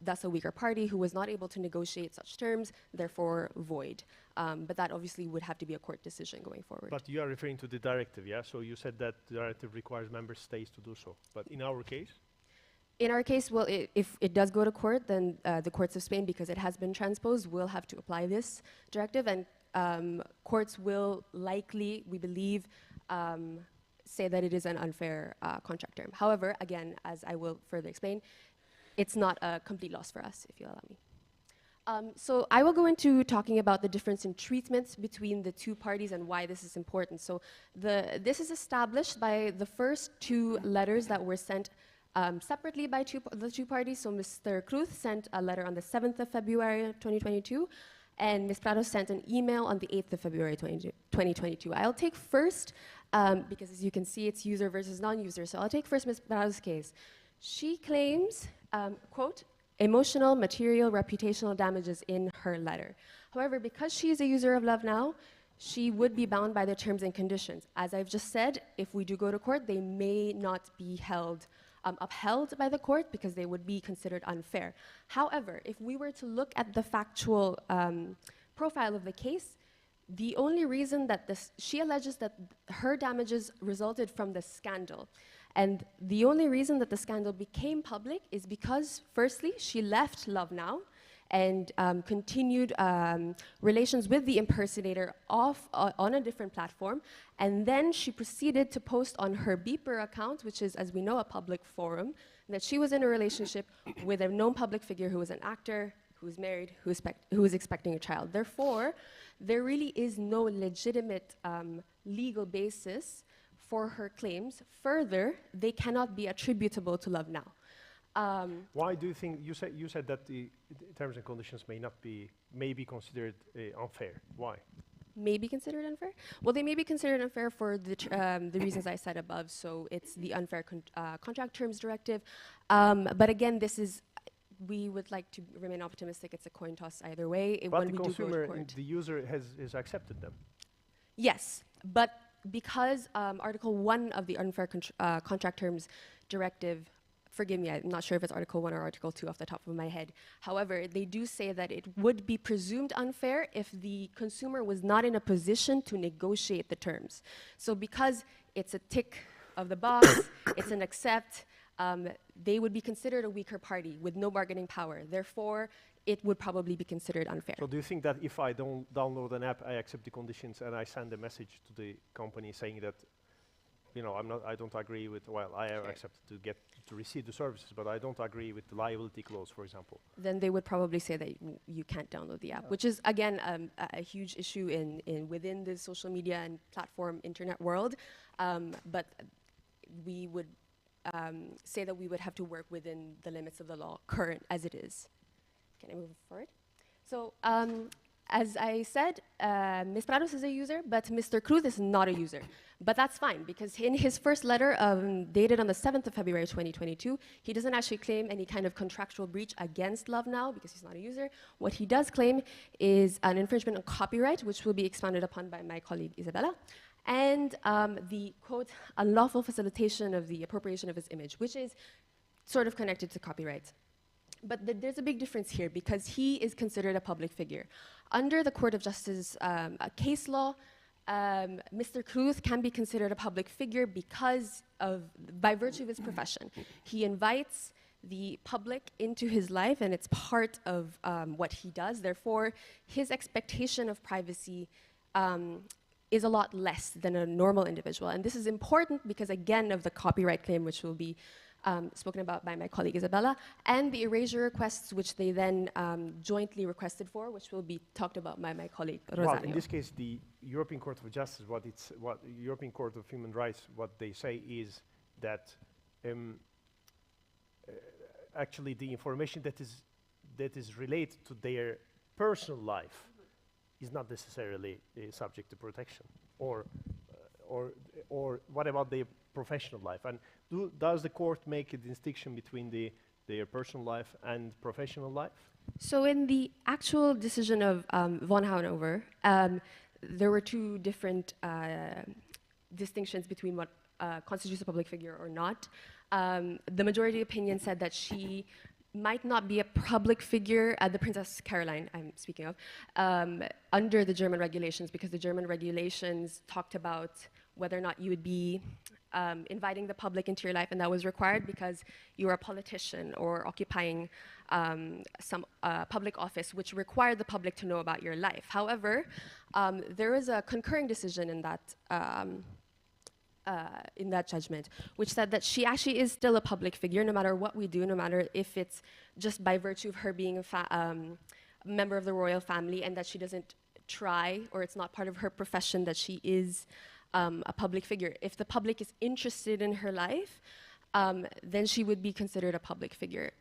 thus a weaker party who was not able to negotiate such terms, therefore void. But that obviously would have to be a court decision going forward. But you are referring to the directive, yeah? So you said that the directive requires member states to do so. But in our case? In our case, well, if it does go to court, then the courts of Spain, because it has been transposed, will have to apply this directive, and courts will likely, we believe, say that it is an unfair contract term. However, again, as I will further explain, it's not a complete loss for us, if you allow me. So I will go into talking about the difference in treatments between the two parties and why this is important. So this is established by the first two letters that were sent separately by the two parties. So Mr. Cruz sent a letter on the 7th of February 2022, and Ms. Prados sent an email on the 8th of February 2022. I'll take first, because as you can see, it's user versus non-user. So I'll take first Ms. Prados' case. She claims, quote, emotional, material, reputational damages in her letter. However, because she is a user of Love Now, she would be bound by the terms and conditions. As I've just said, if we do go to court, they may not be upheld by the court because they would be considered unfair. However, if we were to look at the factual profile of the case, the only reason that she alleges that her damages resulted from the scandal. And the only reason that the scandal became public is because, firstly, she left Love Now and continued relations with the impersonator on a different platform. And then she proceeded to post on her Beeper account, which is, as we know, a public forum, that she was in a relationship with a known public figure who was an actor who's married, who is expecting a child. Therefore, there really is no legitimate legal basis for her claims. Further, they cannot be attributable to Love Now. Why do you think, you said that the terms and conditions may be considered unfair. Why? May be considered unfair? Well, they may be considered unfair for the reasons I said above. So it's the unfair contract terms directive. But again, we would like to remain optimistic. It's a coin toss either way. But when the we consumer, do go to court. the user has accepted them. Yes, but because Article 1 of the unfair contract terms directive, forgive me, I'm not sure if it's Article 1 or Article 2 off the top of my head. However, they do say that it would be presumed unfair if the consumer was not in a position to negotiate the terms. So because it's a tick of the box, it's an accept, they would be considered a weaker party with no bargaining power. Therefore, it would probably be considered unfair. So do you think that if I don't download an app, I accept the conditions and I send a message to the company saying that, you know, I don't agree with, well, I have accepted to receive the services, but I don't agree with the liability clause, for example. Then they would probably say that you can't download the app, which is, again, a huge issue within the social media and platform internet world. But we would say that we would have to work within the limits of the law, current as it is. Can I move forward? So, as I said, Ms. Prados is a user, but Mr. Cruz is not a user. But that's fine, because in his first letter dated on the 7th of February 2022, he doesn't actually claim any kind of contractual breach against Love Now, because he's not a user. What he does claim is an infringement on copyright, which will be expounded upon by my colleague Isabella, and the, quote, unlawful facilitation of the appropriation of his image, which is sort of connected to copyright. But there's a big difference here, because he is considered a public figure. Under the Court of Justice case law, Mr. Cruz can be considered a public figure by virtue of his profession. He invites the public into his life, and it's part of what he does. Therefore, his expectation of privacy is a lot less than a normal individual. And this is important because, again, of the copyright claim, which will be spoken about by my colleague Isabella, and the erasure requests, which they then jointly requested for, which will be talked about by my colleague Rosario. Well, in this case, the European Court of Justice, what European Court of Human Rights, what they say is that actually the information that is related to their personal life is not necessarily subject to protection, or what about their professional life? And does the court make a distinction between their personal life and professional life? So in the actual decision of von Haunover, there were two different distinctions between what constitutes a public figure or not. The majority opinion said that she might not be a public figure, the Princess Caroline I'm speaking of, under the German regulations, because the German regulations talked about whether or not you would be inviting the public into your life, and that was required because you are a politician or occupying some public office, which required the public to know about your life. However, there is a concurring decision in that judgment, which said that she actually is still a public figure, no matter what we do, no matter if it's just by virtue of her being a member of the royal family, and that she doesn't try, or it's not part of her profession, that she is a public figure. If the public is interested in her life, then she would be considered a public figure.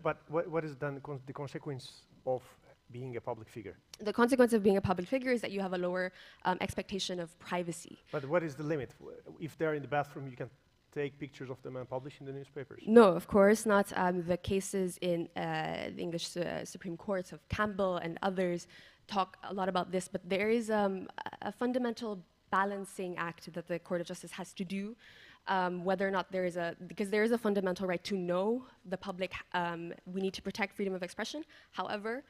But what is then the consequence of being a public figure? The consequence of being a public figure is that you have a lower expectation of privacy. But what is the limit? If they're in the bathroom, you can take pictures of them and publish in the newspapers? No, of course not. The cases in the English Supreme Courts of Campbell and others talk a lot about this, but there is a fundamental balancing act that the Court of Justice has to do, whether or not because there is a fundamental right to know the public. We need to protect freedom of expression. However,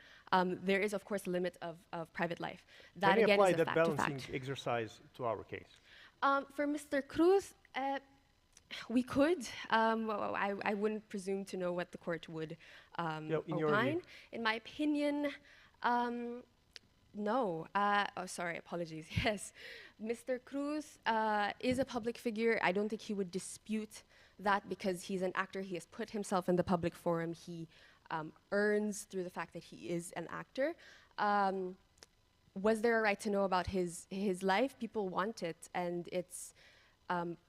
there is, of course, a limit of private life. That, again, is a fact to fact. Can you apply that balancing exercise to our case? For Mr. Cruz, we could. I wouldn't presume to know what the court would opine. In my opinion, no. Oh, sorry, apologies. Yes. Mr. Cruz is a public figure. I don't think he would dispute that because he's an actor. He has put himself in the public forum. He earns through the fact that he is an actor. Was there a right to know about his life? People want it, and it's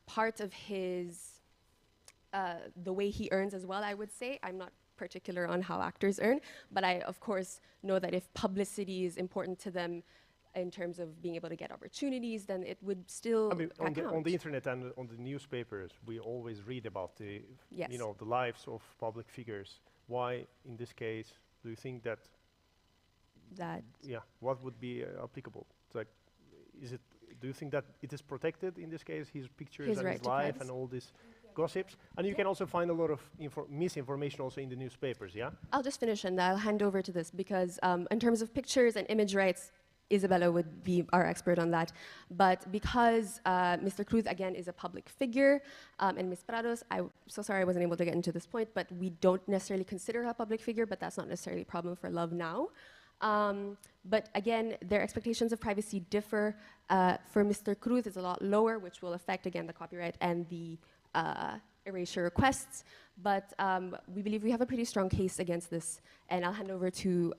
part of his, the way he earns as well, I would say. I'm not particular on how actors earn, but I, of course, know that if publicity is important to them in terms of being able to get opportunities, then it would still I mean, count. on the internet and on the newspapers, we always read about the, Yes. you know, the lives of public figures. Why, in this case, do you think that? Yeah, what would be applicable? It's like, is it? Do you think that it is protected in this case? His pictures and right his to life privacy. and all these gossips, and you can also find a lot of misinformation also in the newspapers. Yeah. I'll just finish and I'll hand over to this because in terms of pictures and image rights, Isabella would be our expert on that. But because Mr. Cruz, again, is a public figure, and Ms. Prados, I'm so sorry I wasn't able to get into this point, but we don't necessarily consider her a public figure, but that's not necessarily a problem for Love Now. But again, their expectations of privacy differ. For Mr. Cruz, it's a lot lower, which will affect, again, the copyright and the erasure requests. But we believe we have a pretty strong case against this. And I'll hand over to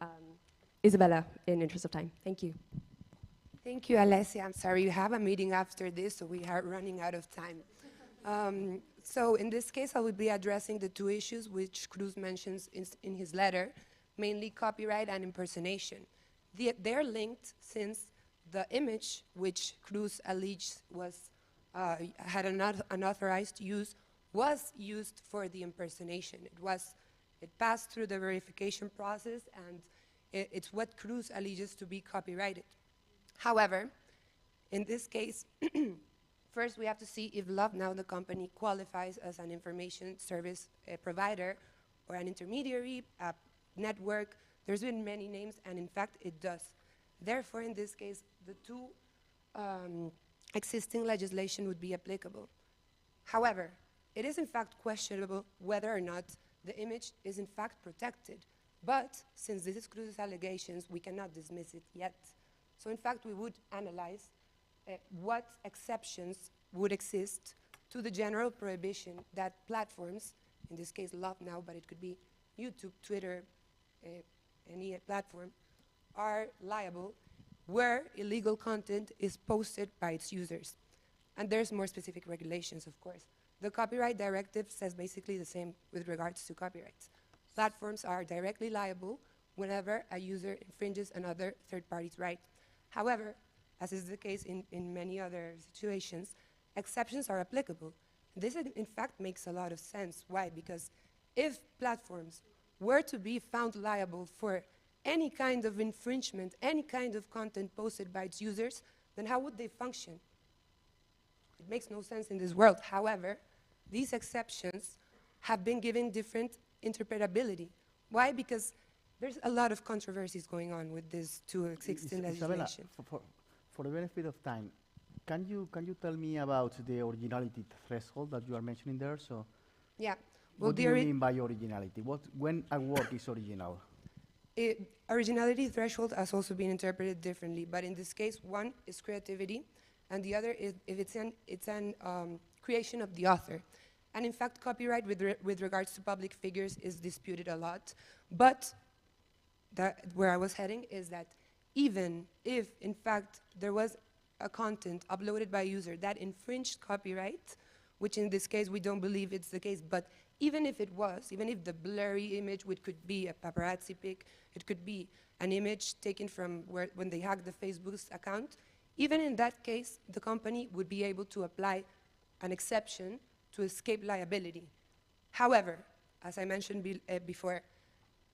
Isabella in interest of time. Thank you. Thank you, Alessia. I'm sorry, you have a meeting after this, so we are running out of time. So in this case, I will be addressing the two issues which Cruz mentions in his letter, mainly copyright and impersonation. They're linked since the image which Cruz alleged was, had an unauthorized use was used for the impersonation. It passed through the verification process, and it's what Cruz alleges to be copyrighted. However, in this case, first we have to see if Love Now, the company, qualifies as an information service provider or an intermediary, a network. There's been many names, and in fact, it does. Therefore, in this case, the two existing legislation would be applicable. However, it is in fact questionable whether or not the image is in fact protected. But since this is Cruz's allegations, we cannot dismiss it yet. So in fact, we would analyze what exceptions would exist to the general prohibition that platforms, in this case Love Now, but it could be YouTube, Twitter, any platform, are liable where illegal content is posted by its users. And there's more specific regulations, of course. The copyright directive says basically the same with regards to copyrights. Platforms are directly liable whenever a user infringes another third party's right. However, as is the case in many other situations, exceptions are applicable. This, in fact, makes a lot of sense. Why? Because if platforms were to be found liable for any kind of infringement, any kind of content posted by its users, then how would they function? It makes no sense in this world. However, these exceptions have been given different interpretability. Why? Because there's a lot of controversies going on with these two existing legislation. For the benefit of time, can you tell me about the originality threshold that you are mentioning there? So, yeah. Well, what do you mean by originality? When a work is original? Originality threshold has also been interpreted differently, but in this case, one is creativity, and the other is if it's an creation of the author. And in fact, copyright with regards to public figures is disputed a lot. But where I was heading is that even if, in fact, there was a content uploaded by a user that infringed copyright, which in this case we don't believe it's the case, but even if it was, even if the blurry image, which could be a paparazzi pic, it could be an image taken from when they hacked the Facebook's account, even in that case, the company would be able to apply an exception to escape liability. However, as I mentioned before,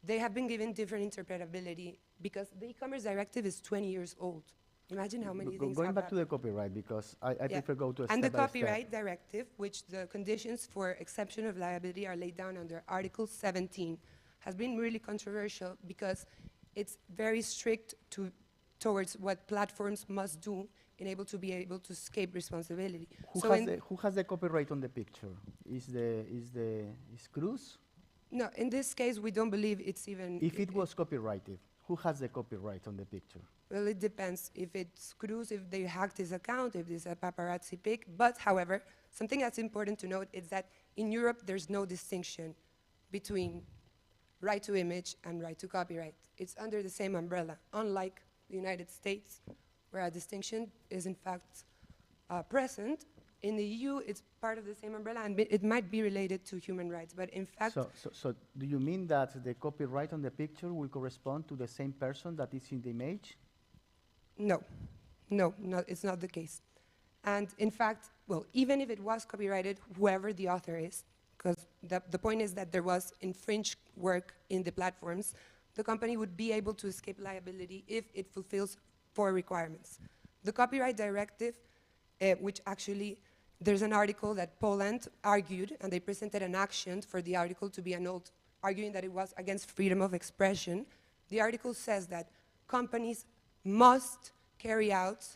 they have been given different interpretability because the e-commerce directive is 20 years old. Imagine how many things Going back happened. to the copyright, because I prefer go to a And the step by step. copyright directive, which the conditions for exception of liability are laid down under Article 17, has been really controversial because it's very strict towards what platforms must do in able to be able to escape responsibility. Who has the copyright on the picture? Is Cruz? No, in this case, we don't believe it's even... If it was copyrighted, who has the copyright on the picture? Well, it depends. If it's Cruz, if they hacked his account, if it's a paparazzi pic. But, however, something that's important to note is that in Europe, there's no distinction between right to image and right to copyright. It's under the same umbrella, unlike the United States, where a distinction is in fact present. In the EU, it's part of the same umbrella, and it might be related to human rights, but in fact... So do you mean that the copyright on the picture will correspond to the same person that is in the image? No, it's not the case. And in fact, well, even if it was copyrighted, whoever the author is, because the point is that there was infringed work in the platforms, the company would be able to escape liability if it fulfills 4 requirements. The copyright directive, which actually, there's an article that Poland argued, and they presented an action for the article to be annulled, arguing that it was against freedom of expression. The article says that companies must carry out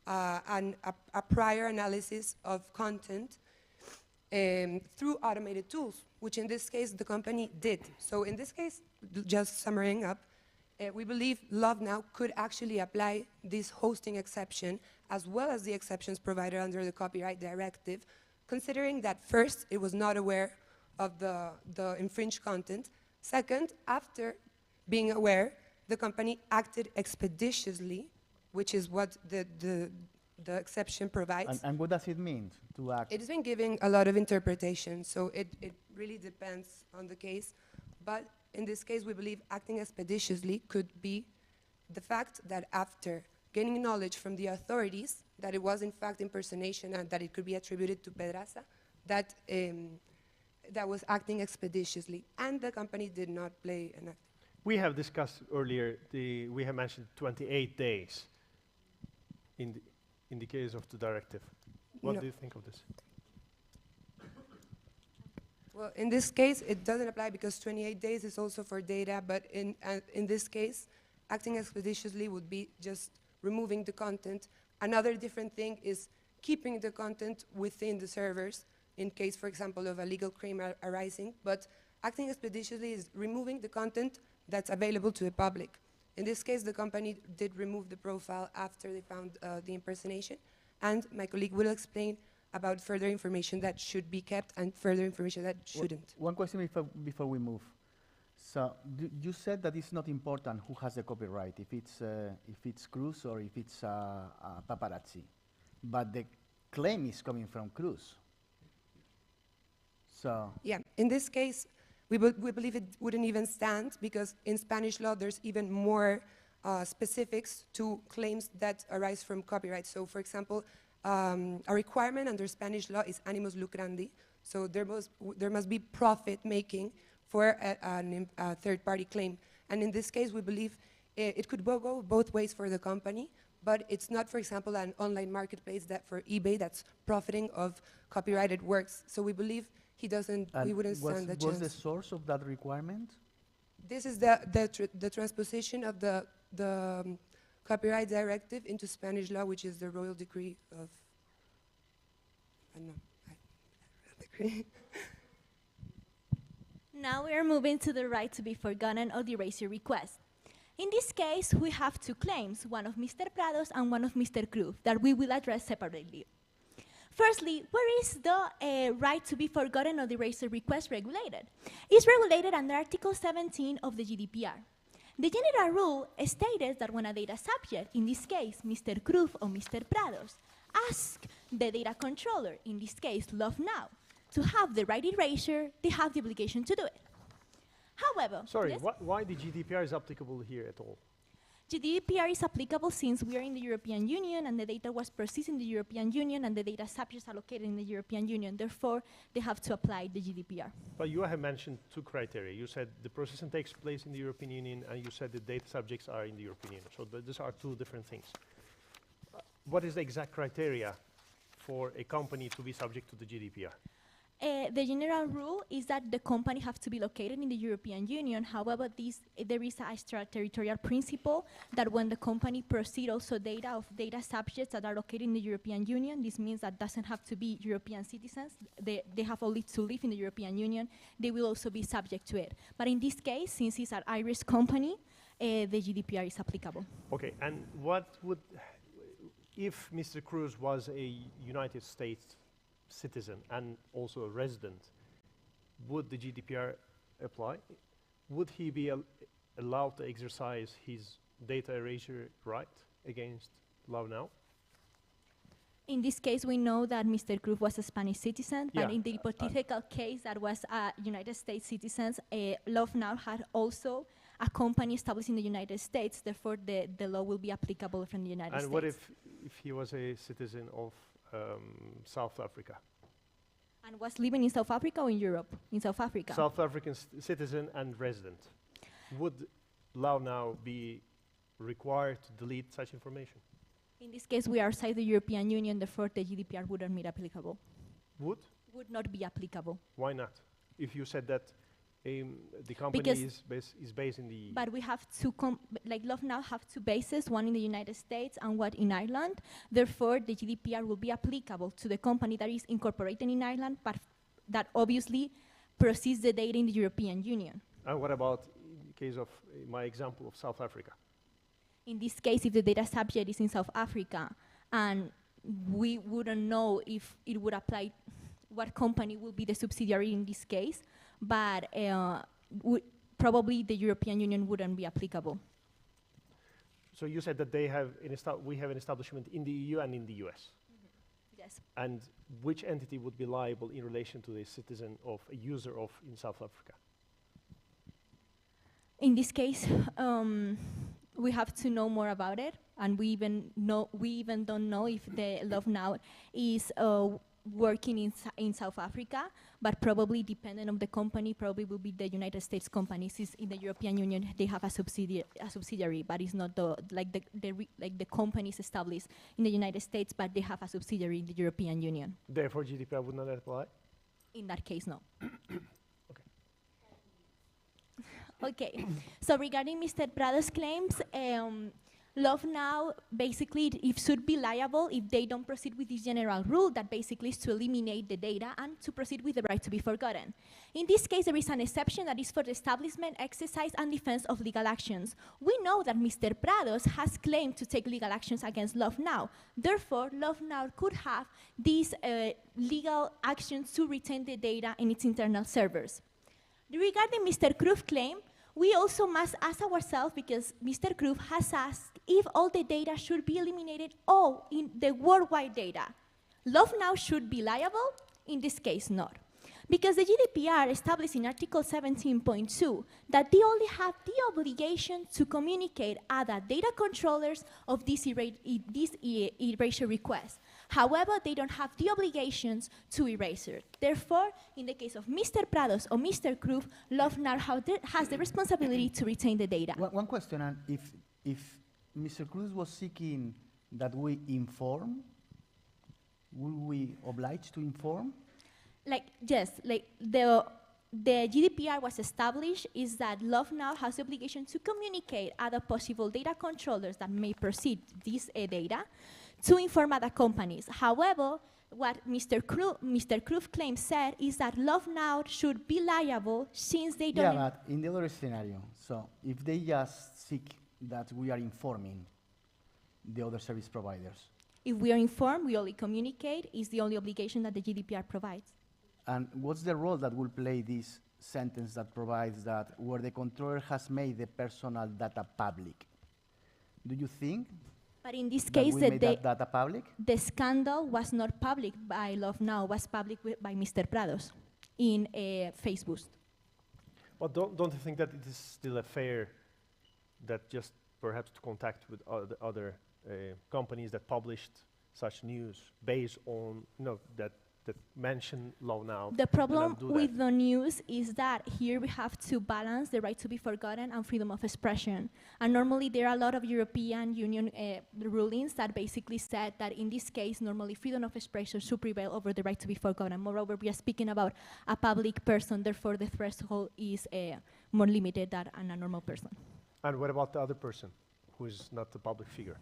a prior analysis of content through automated tools, which in this case the company did. So in this case, just summing up, we believe LoveNow could actually apply this hosting exception as well as the exceptions provided under the copyright directive, considering that first, it was not aware of the infringed content. Second, after being aware, the company acted expeditiously, which is what the exception provides. And what does it mean to act? It has been giving a lot of interpretation, so it really depends on the case. But in this case, we believe acting expeditiously could be the fact that after gaining knowledge from the authorities that it was in fact impersonation and that it could be attributed to Pedraza, that was acting expeditiously, and the company did not play an act. We have discussed earlier, we have mentioned 28 days in the case of the directive. What do you think of this? Well, in this case, it doesn't apply because 28 days is also for data, but in this case, acting expeditiously would be just removing the content. Another different thing is keeping the content within the servers in case, for example, of a legal claim arising, but acting expeditiously is removing the content that's available to the public. In this case, the company did remove the profile after they found the impersonation, and my colleague will explain about further information that should be kept and further information that shouldn't. One question before we move. So you said that it's not important who has the copyright, if it's Cruz or if it's paparazzi, but the claim is coming from Cruz. So yeah, in this case, we believe it wouldn't even stand because in Spanish law there's even more specifics to claims that arise from copyright. So, for example, a requirement under Spanish law is animus lucrandi. So there must be profit making for a third-party claim. And in this case, we believe it could go both ways for the company, but it's not, for example, an online marketplace that for eBay that's profiting of copyrighted works. So we believe he wouldn't stand the chance. What's the source of that requirement? This is the transposition of the copyright directive into Spanish law, which is the royal decree of, I don't know, decree. Now we are moving to the right to be forgotten or the erasure request. In this case, we have 2 claims, one of Mr. Prados and one of Mr. Cruz, that we will address separately. Firstly, where is the right to be forgotten or the erasure request regulated? It's regulated under Article 17 of the GDPR. The general rule states that when a data subject, in this case Mr. Cruz or Mr. Prados, asks the data controller, in this case LoveNow, to have the right erasure, they have the obligation to do it. However, sorry, yes? Why the GDPR is applicable here at all? GDPR is applicable since we are in the European Union and the data was processed in the European Union and the data subjects are located in the European Union. Therefore, they have to apply the GDPR. But you have mentioned 2 criteria. You said the processing takes place in the European Union and you said the data subjects are in the European Union. So these are 2 different things. What is the exact criteria for a company to be subject to the GDPR? The general rule is that the company has to be located in the European Union. However, there is a extraterritorial principle that when the company proceeds also data of data subjects that are located in the European Union, this means that doesn't have to be European citizens. They have only to live in the European Union. They will also be subject to it. But in this case, since it's an Irish company, the GDPR is applicable. Okay, and what would, if Mr. Cruz was a United States citizen and also a resident, would the GDPR apply? would he be allowed to exercise his data erasure right against Love Now? In this case, we know that Mr. Cruz was a Spanish citizen, but Yeah. in the hypothetical case that was United States citizens, Love Now had also a company established in the United States, therefore the law will be applicable from the United States. And what if he was a citizen of South Africa? And was living in South Africa or in Europe? In South Africa. South African citizen and resident. Would Love Now be required to delete such information? In this case, we are outside the European Union, therefore the GDPR wouldn't be applicable. Would? Would not be applicable. Why not? If you said that the company Because is based in the... But we have two, like Love Now have two bases, one in the United States and one in Ireland. Therefore, the GDPR will be applicable to the company that is incorporated in Ireland, but that obviously processes the data in the European Union. And what about in the case of my example of South Africa? In this case, if the data subject is in South Africa, and we wouldn't know if it would apply, what company will be the subsidiary in this case, but probably the European Union wouldn't be applicable. So you said that they have we have an establishment in the EU and in the US. Yes. And which entity would be liable in relation to the citizen of a user of in South Africa? In this case, we have to know more about it, and we even don't know if the Love Now is working in South Africa, but probably depending on the company, probably will be the United States company. Since in the European Union they have a subsidiary, but it's not like the companies established in the United States, but they have a subsidiary in the European Union. Therefore, GDPR would not apply? In that case, no. Okay, so regarding Mr. Prado's claims, Love Now basically it should be liable if they don't proceed with this general rule that basically is to eliminate the data and to proceed with the right to be forgotten. In this case, there is an exception that is for the establishment, exercise, and defense of legal actions. We know that Mr. Prados has claimed to take legal actions against Love Now. Therefore, Love Now could have these legal actions to retain the data in its internal servers. Regarding Mr. Cruz's claim, we also must ask ourselves, because Mr. Cruz has asked if all the data should be eliminated or in the worldwide data. Love Now should be liable, in this case not. Because the GDPR established in Article 17.2 that they only have the obligation to communicate other data controllers of this erasure request. However, they don't have the obligations to erase it. Therefore, in the case of Mr. Prados or Mr. Cruz, Love Now has the responsibility to retain the data. One question, and if Mr. Cruz was seeking that we inform, will we oblige to inform? Yes, the GDPR was established is that Love Now has the obligation to communicate other possible data controllers that may proceed this data to inform other companies. However, what Mr. Cruz claims said is that Love Now should be liable since they don't... Yeah, but in the other scenario, so if they just seek that we are informing the other service providers. If we are informed, we only communicate, is the only obligation that the GDPR provides. And what's the role that will play this sentence that provides that where the controller has made the personal data public? Do you think but in this that case, we made that data public? The scandal was not public by Love Now, was public by Mr. Prados in Facebook. Well, don't you think that it is still a fair that just perhaps to contact with other companies that published such news based on that mention Love Now? The problem with the news is that here we have to balance the right to be forgotten and freedom of expression. And normally there are a lot of European Union rulings that basically said that in this case, normally freedom of expression should prevail over the right to be forgotten. Moreover, we are speaking about a public person, therefore the threshold is more limited than a normal person. And what about the other person who is not a public figure?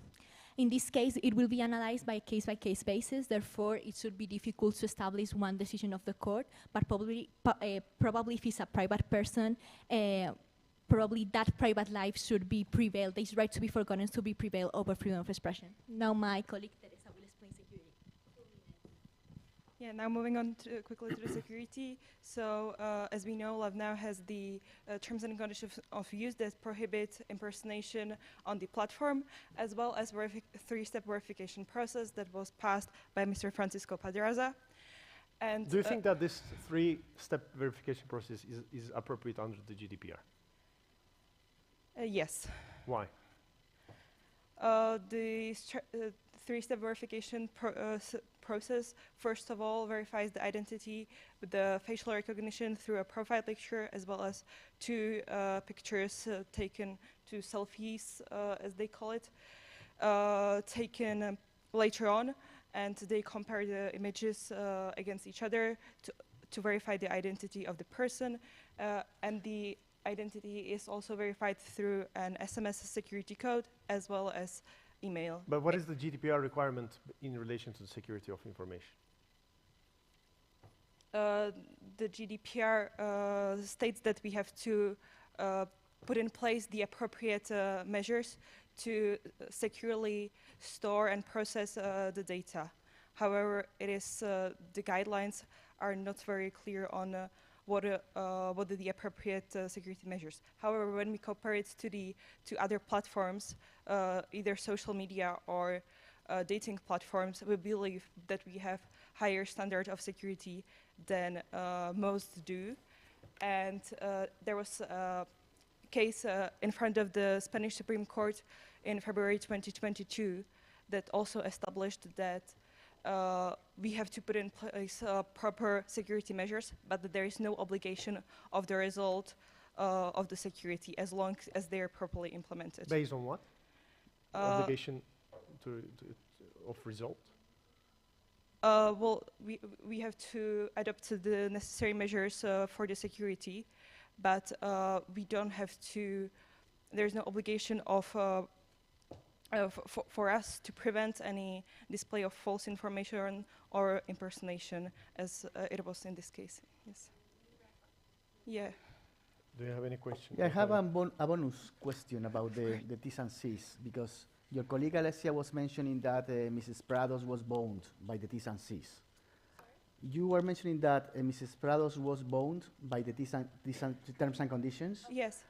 In this case, it will be analyzed by a case-by-case basis. Therefore, it should be difficult to establish one decision of the court, but probably if it's a private person, probably that private life should be prevailed. This right to be forgotten to be prevailed over freedom of expression. Now my colleague Teresa will explain security. Yeah, now moving on quickly to the security. So as we know, LoveNow has the terms and conditions of use that prohibit impersonation on the platform, as well as three-step verification process that was passed by Mr. Francisco Pedraza. And do you think that this three-step verification process is appropriate under the GDPR? Yes. Why? The three-step verification process, first of all, verifies the identity with the facial recognition through a profile picture, as well as two pictures taken, two selfies, as they call it, taken later on, and they compare the images against each other to verify the identity of the person, and the identity is also verified through an SMS security code as well as email. But what is the GDPR requirement in relation to the security of information? The GDPR states that we have to put in place the appropriate measures to securely store and process the data. However, it is the guidelines are not very clear on what are the appropriate security measures. However, when we compare it to other platforms, either social media or dating platforms, we believe that we have higher standard of security than most do. And there was a case in front of the Spanish Supreme Court in February 2022 that also established that we have to put in place proper security measures, but that there is no obligation of the result of the security as long as they are properly implemented. Based on what? Obligation of result? Well, we have to adopt the necessary measures for the security, but we don't have to, there's no obligation of for us to prevent any display of false information or impersonation, as it was in this case. Yes. Yeah. Do you have any questions? Yeah, I have a bonus question about the T's and C's, because your colleague Alessia was mentioning that Mrs. Prados was bound by the T's and C's. You were mentioning that Mrs. Prados was bound by the terms and conditions. Yes.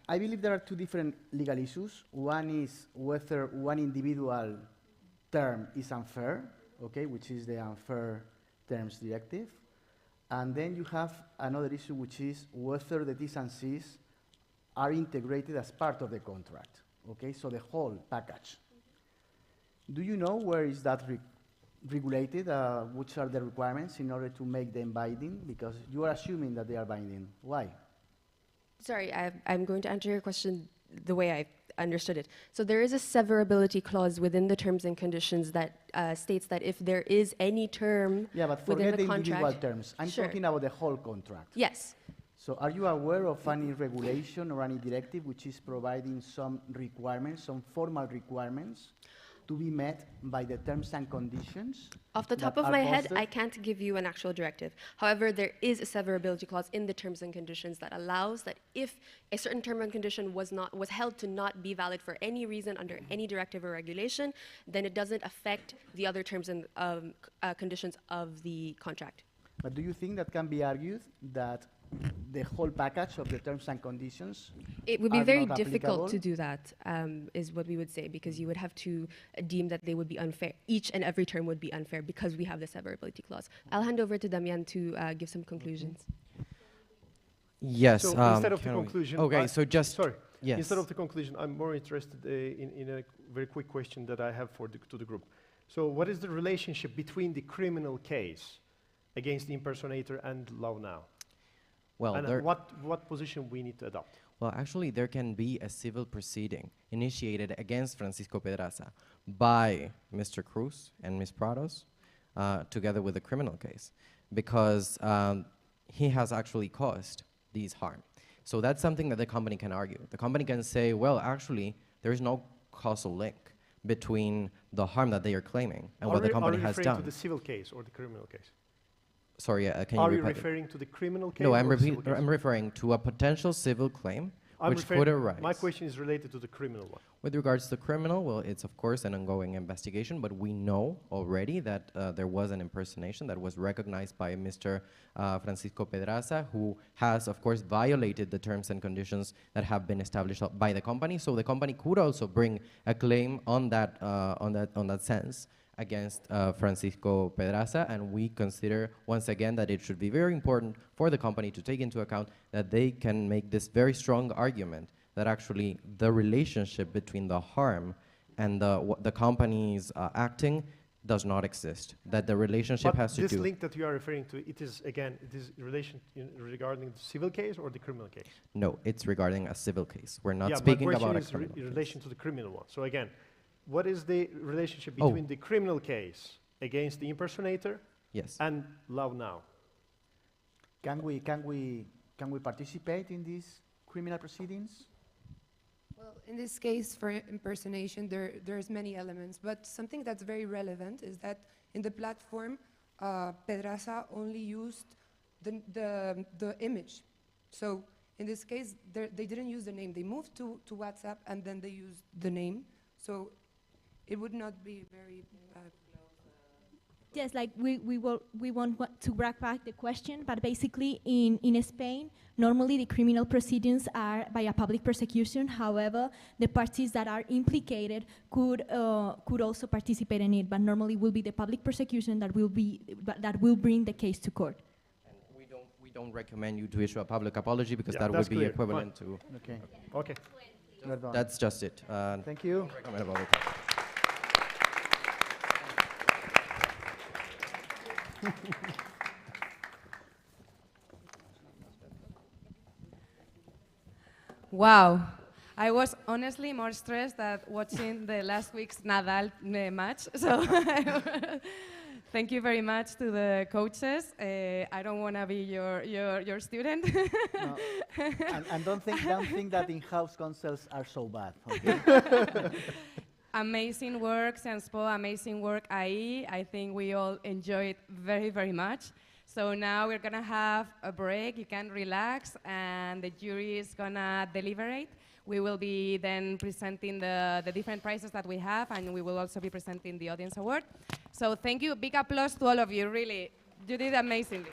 I believe there are two different legal issues. One is whether one individual term is unfair, okay, which is the Unfair Terms Directive. And then you have another issue, which is whether the T's and C's are integrated as part of the contract, okay, so the whole package. Do you know where is that regulated, which are the requirements in order to make them binding? Because you are assuming that they are binding. Why? Sorry, I'm going to answer your question the way I understood it. So there is a severability clause within the terms and conditions that states that if there is any term yeah, but within forget the the individual contract, terms. I'm sure. talking about the whole contract. Yes. So are you aware of any regulation or any directive which is providing some requirements, some formal requirements to be met by the terms and conditions? Off the top of my head, I can't give you an actual directive. However, there is a severability clause in the terms and conditions that allows that if a certain term and condition was held to not be valid for any reason under any directive or regulation, then it doesn't affect the other terms and conditions of the contract. But do you think that can be argued that the whole package of the terms and conditions it would be very not difficult applicable? to do that, is what we would say, because you would have to deem that they would be unfair. Each and every term would be unfair because we have the severability clause. I'll hand over to Damian to give some conclusions. Yes. So instead of the conclusion, okay. So just sorry. Yes. Instead of the conclusion, I'm more interested in a very quick question that I have to the group. So, what is the relationship between the criminal case against the impersonator and LoveNow? Well, and what position we need to adopt? Well, actually, there can be a civil proceeding initiated against Francisco Pedraza by Mr. Cruz and Ms. Prados, together with a criminal case, because he has actually caused these harm. So that's something that the company can argue. The company can say, well, actually, there is no causal link between the harm that they are claiming and what the company has done. Are you referring to the civil case or the criminal case? Sorry, can you repeat? Are you referring to the criminal case? No, I'm referring to a potential civil claim which could arise. My question is related to the criminal one. With regards to criminal, well, it's of course an ongoing investigation, but we know already that there was an impersonation that was recognized by Mr. Francisco Pedraza, who has, of course, violated the terms and conditions that have been established by the company. So the company could also bring a claim on that sense against Francisco Pedraza, and we consider once again that it should be very important for the company to take into account that they can make this very strong argument that actually the relationship between the harm and the company's acting does not exist, that the relationship But has to do... this link that you are referring to, it is, again, it is regarding the civil case or the criminal case? No, it's regarding a civil case. We're not Yeah, speaking my about a question criminal is in case. relation to the criminal one. So again, what is the relationship between the criminal case against the impersonator and Love Now? Can we participate in these criminal proceedings? Well, in this case, for impersonation, there's many elements, but something that's very relevant is that in the platform, Pedraza only used the image. So in this case, they didn't use the name. They moved to WhatsApp and then they used the name. So it would not be very... Yes, like we won't want to bring back the question, but basically in Spain, normally the criminal proceedings are by a public prosecution. However, the parties that are implicated could also participate in it, but normally will be the public prosecution that will bring the case to court. And we don't recommend you to issue a public apology because that would be clear. equivalent to... Okay. Okay. That's just it. Thank you. Wow. I was honestly more stressed than watching the last week's Nadal match. So thank you very much to the coaches. I don't want to be your student. No. And don't think that in-house consults are so bad. Okay? Amazing work, Sciences Po, amazing work, AI. I think we all enjoyed very, very much. So now we're gonna have a break, you can relax, and the jury is gonna deliberate. We will be then presenting the different prizes that we have, and we will also be presenting the audience award. So thank you, big applause to all of you, really. You did amazingly.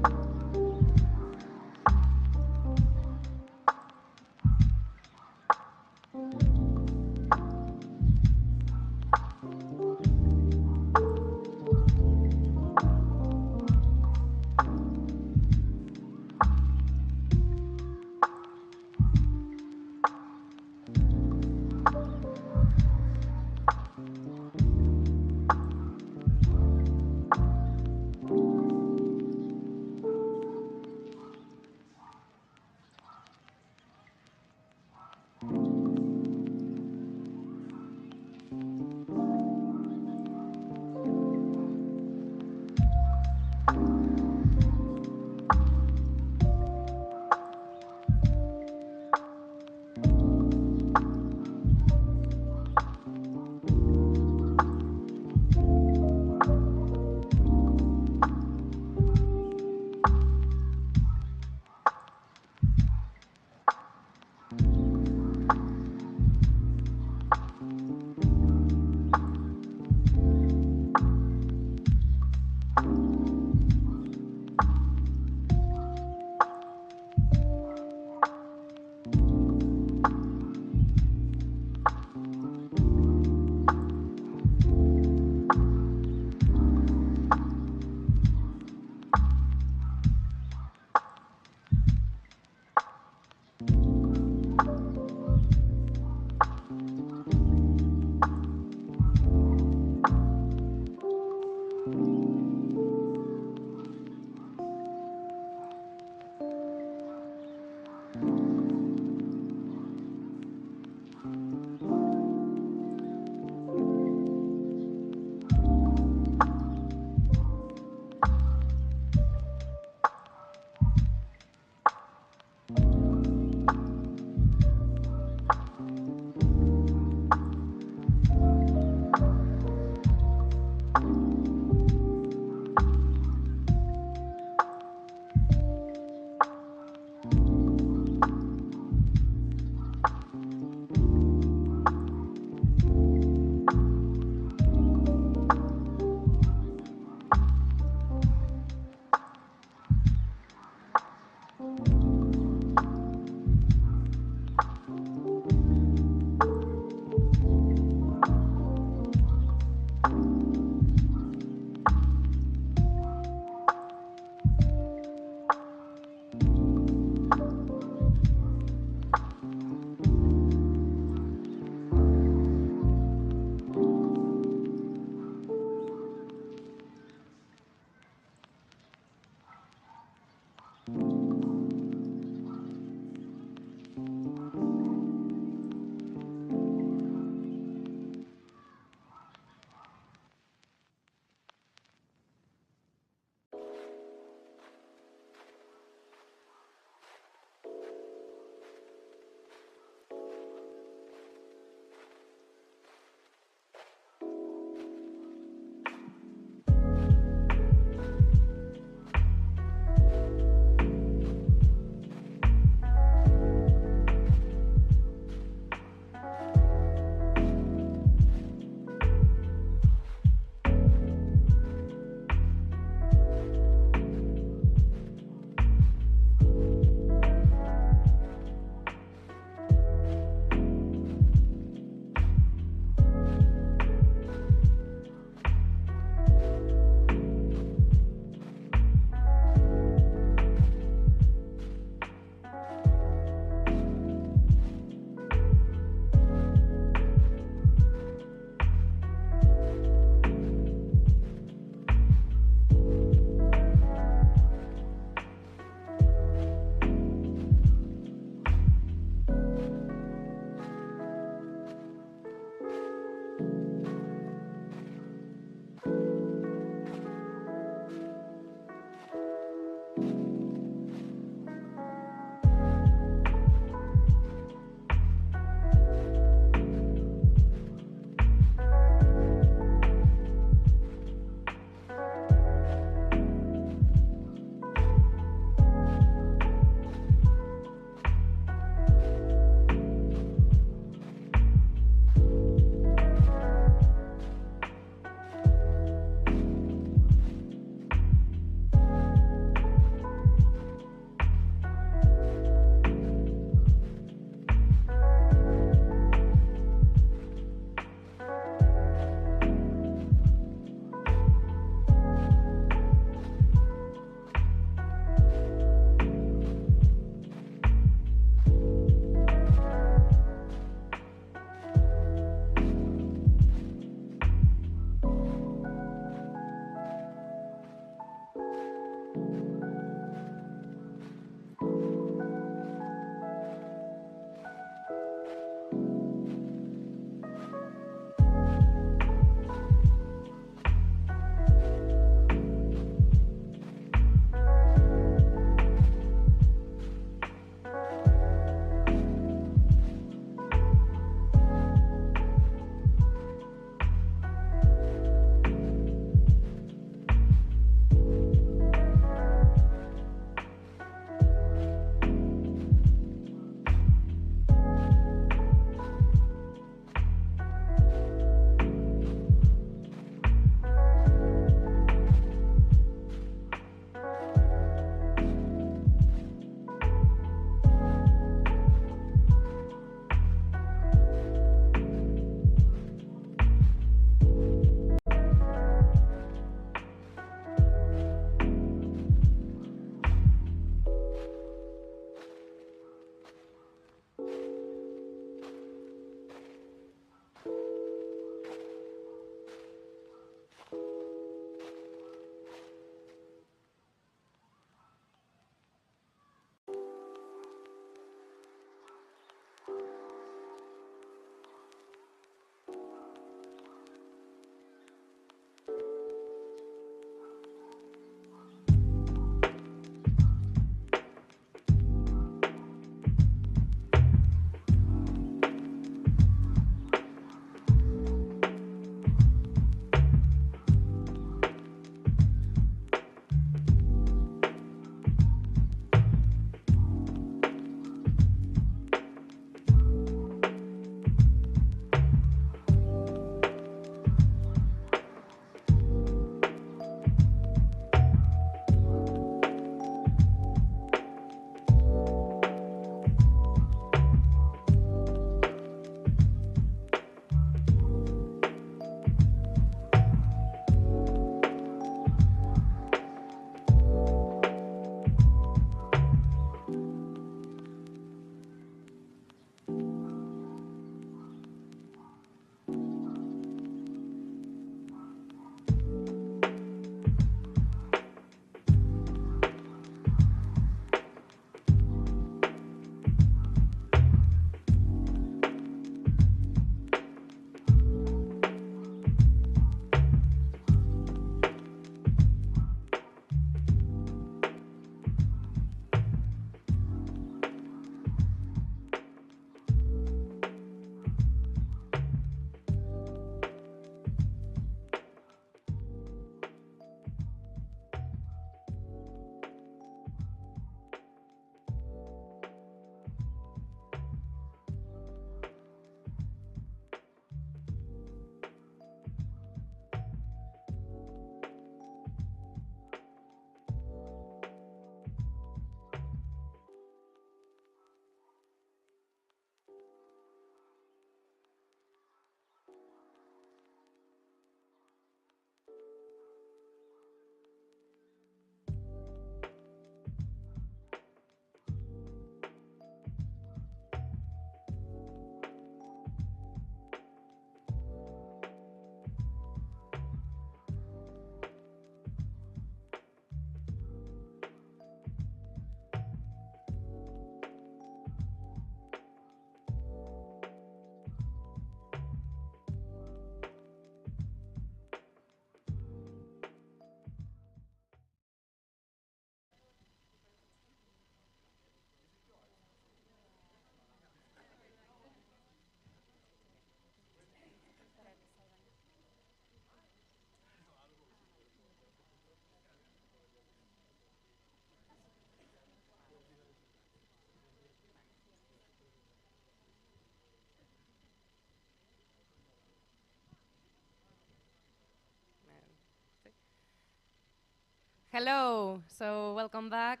Hello, so welcome back.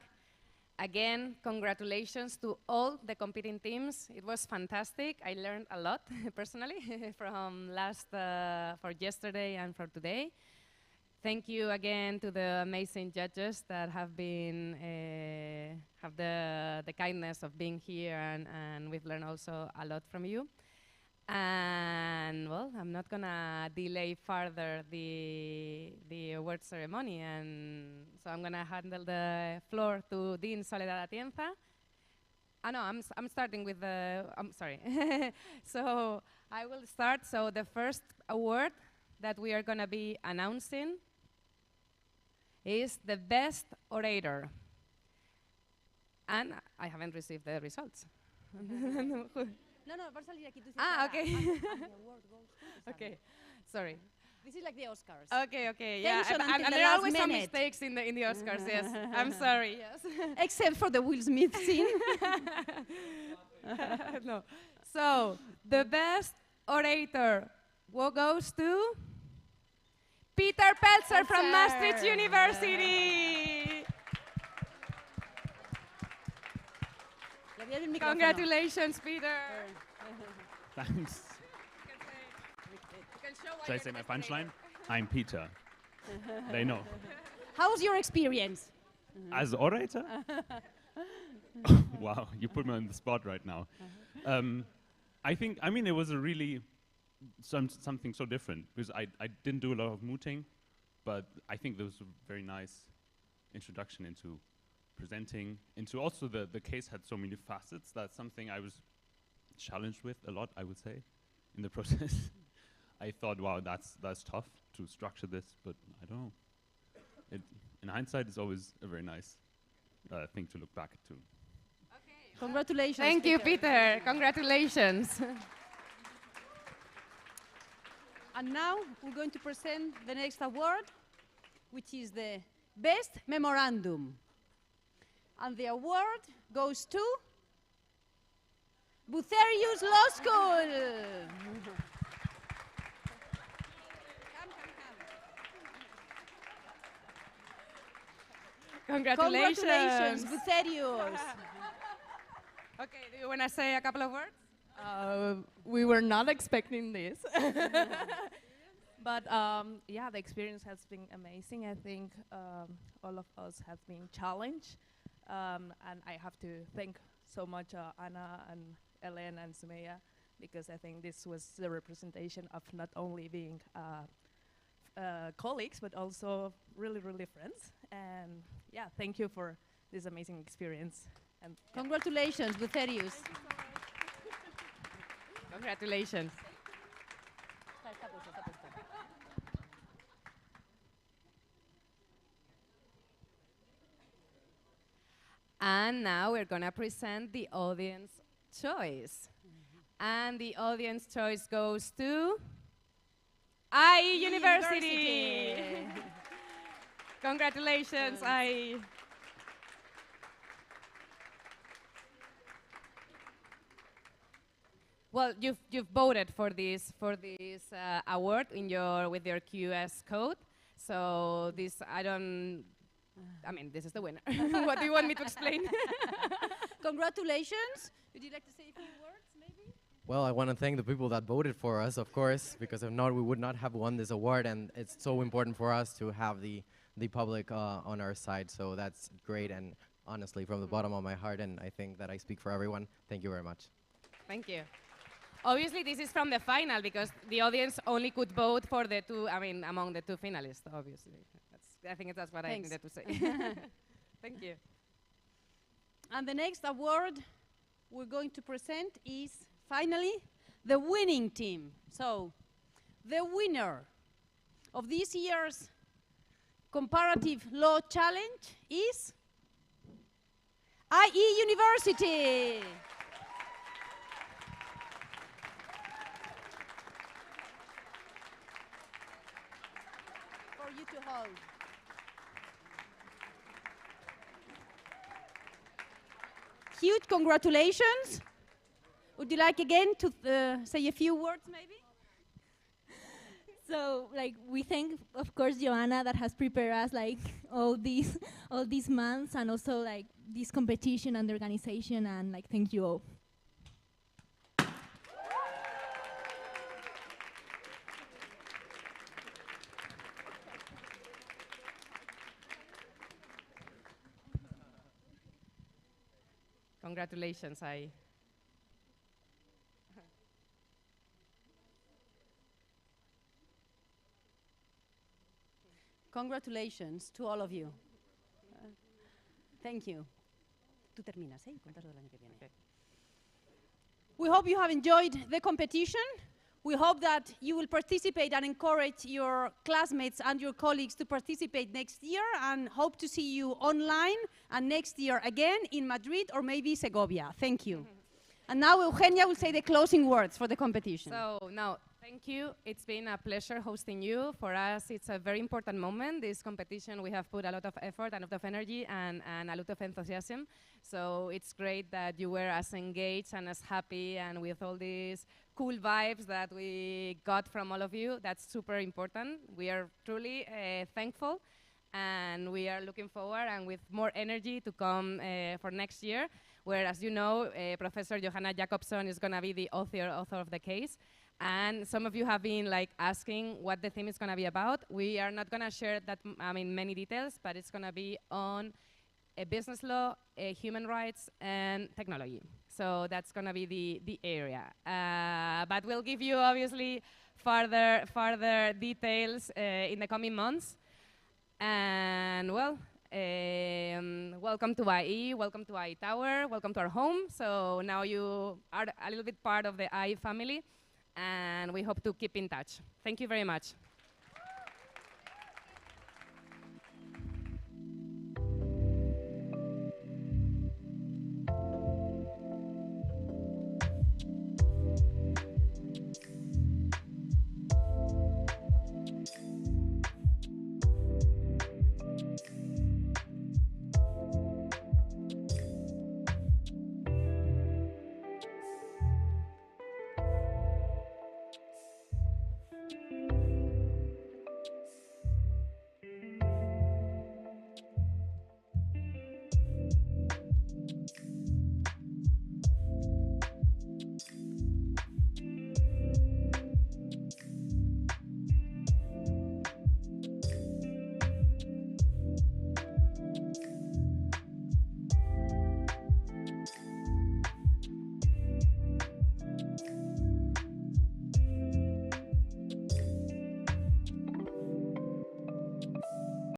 Again, congratulations to all the competing teams. It was fantastic. I learned a lot personally from for yesterday and for today. Thank you again to the amazing judges that have been have the kindness of being here, and we've learned also a lot from you. And well, I'm not gonna delay further the award ceremony, and so I'm gonna handle the floor to Dean Soledad Atienza. No, I'm starting with the. I'm sorry. So I will start. So the first award that we are gonna be announcing is the best orator, and I haven't received the results. No, va a salir aquí. Okay. Okay, sorry. This is like the Oscars. Okay, yeah. Tension And until the there are last always some minute. mistakes in the Oscars, yes. I'm sorry, yes. Except for the Will Smith scene. No. So, the best orator goes to Peter Peltzer from Maastricht University. Congratulations, Peter. Thanks. Should I say my punchline? I'm Peter. They know. How was your experience? As orator? Wow, you put me on the spot right now. I mean, it was a really something so different because I didn't do a lot of mooting, but I think there was a very nice introduction into presenting, into also the case had so many facets. That's something I was challenged with a lot, I would say, in the process. I thought, wow, that's tough to structure this, but I don't know. In hindsight, it's always a very nice thing to look back to. Okay. Congratulations. Thank you, Peter. Congratulations. And now we're going to present the next award, which is the Best Memorandum. And the award goes to Bucerius Law School. Congratulations. Congratulations, Bucerius. Okay, do you want to say a couple of words? We were not expecting this. But yeah, the experience has been amazing. I think all of us have been challenged. And I have to thank so much Anna and Ellen and Sumaya, because I think this was the representation of not only being colleagues, but also really, really friends. And yeah, thank you for this amazing experience. And congratulations, Bucerius. Congratulations. And now we're going to present the audience choice. And the audience choice goes to IE University. Congratulations, IE. Well, you've voted for this award with your QS code. So this this is the winner. What do you want me to explain? Congratulations. Would you like to say a few words, maybe? Well, I want to thank the people that voted for us, of course, because if not, we would not have won this award, and it's so important for us to have the public on our side. So that's great, and honestly, from the bottom of my heart, and I think that I speak for everyone, thank you very much. Thank you. Obviously, this is from the final, because the audience only could vote for the two, among the two finalists, obviously. I think that's what I needed to say. Thank you. And the next award we're going to present is, finally, the winning team. So, the winner of this year's Comparative Law Challenge is IE University. For you to hold. Huge congratulations. Would you like again to say a few words, maybe? So, like, we thank, of course, Joanna that has prepared us, like, all these months, and also, like, this competition and the organization, and, like, thank you all. Congratulations, Congratulations to all of you. Thank you. Tú terminas, ¿eh? Y cuentas lo del año que viene. Okay. We hope you have enjoyed the competition. We hope that you will participate and encourage your classmates and your colleagues to participate next year, and hope to see you online and next year again in Madrid or maybe Segovia. Thank you. And now Eugenia will say the closing words for the competition. So now, thank you. It's been a pleasure hosting you. For us, it's a very important moment. This competition, we have put a lot of effort and a lot of energy and a lot of enthusiasm. So it's great that you were as engaged and as happy and with all these cool vibes that we got from all of you. That's super important. We are truly thankful, and we are looking forward and with more energy to come for next year, where, as you know, Professor Johanna Jacobson is going to be the author of the case. And some of you have been like asking what the theme is going to be about. We are not going to share that, many details, but it's going to be on business law, human rights, and technology. So that's going to be the area. But we'll give you, obviously, further details in the coming months. And, well, welcome to IE, welcome to IE Tower, welcome to our home. So now you are a little bit part of the IE family, and we hope to keep in touch. Thank you very much.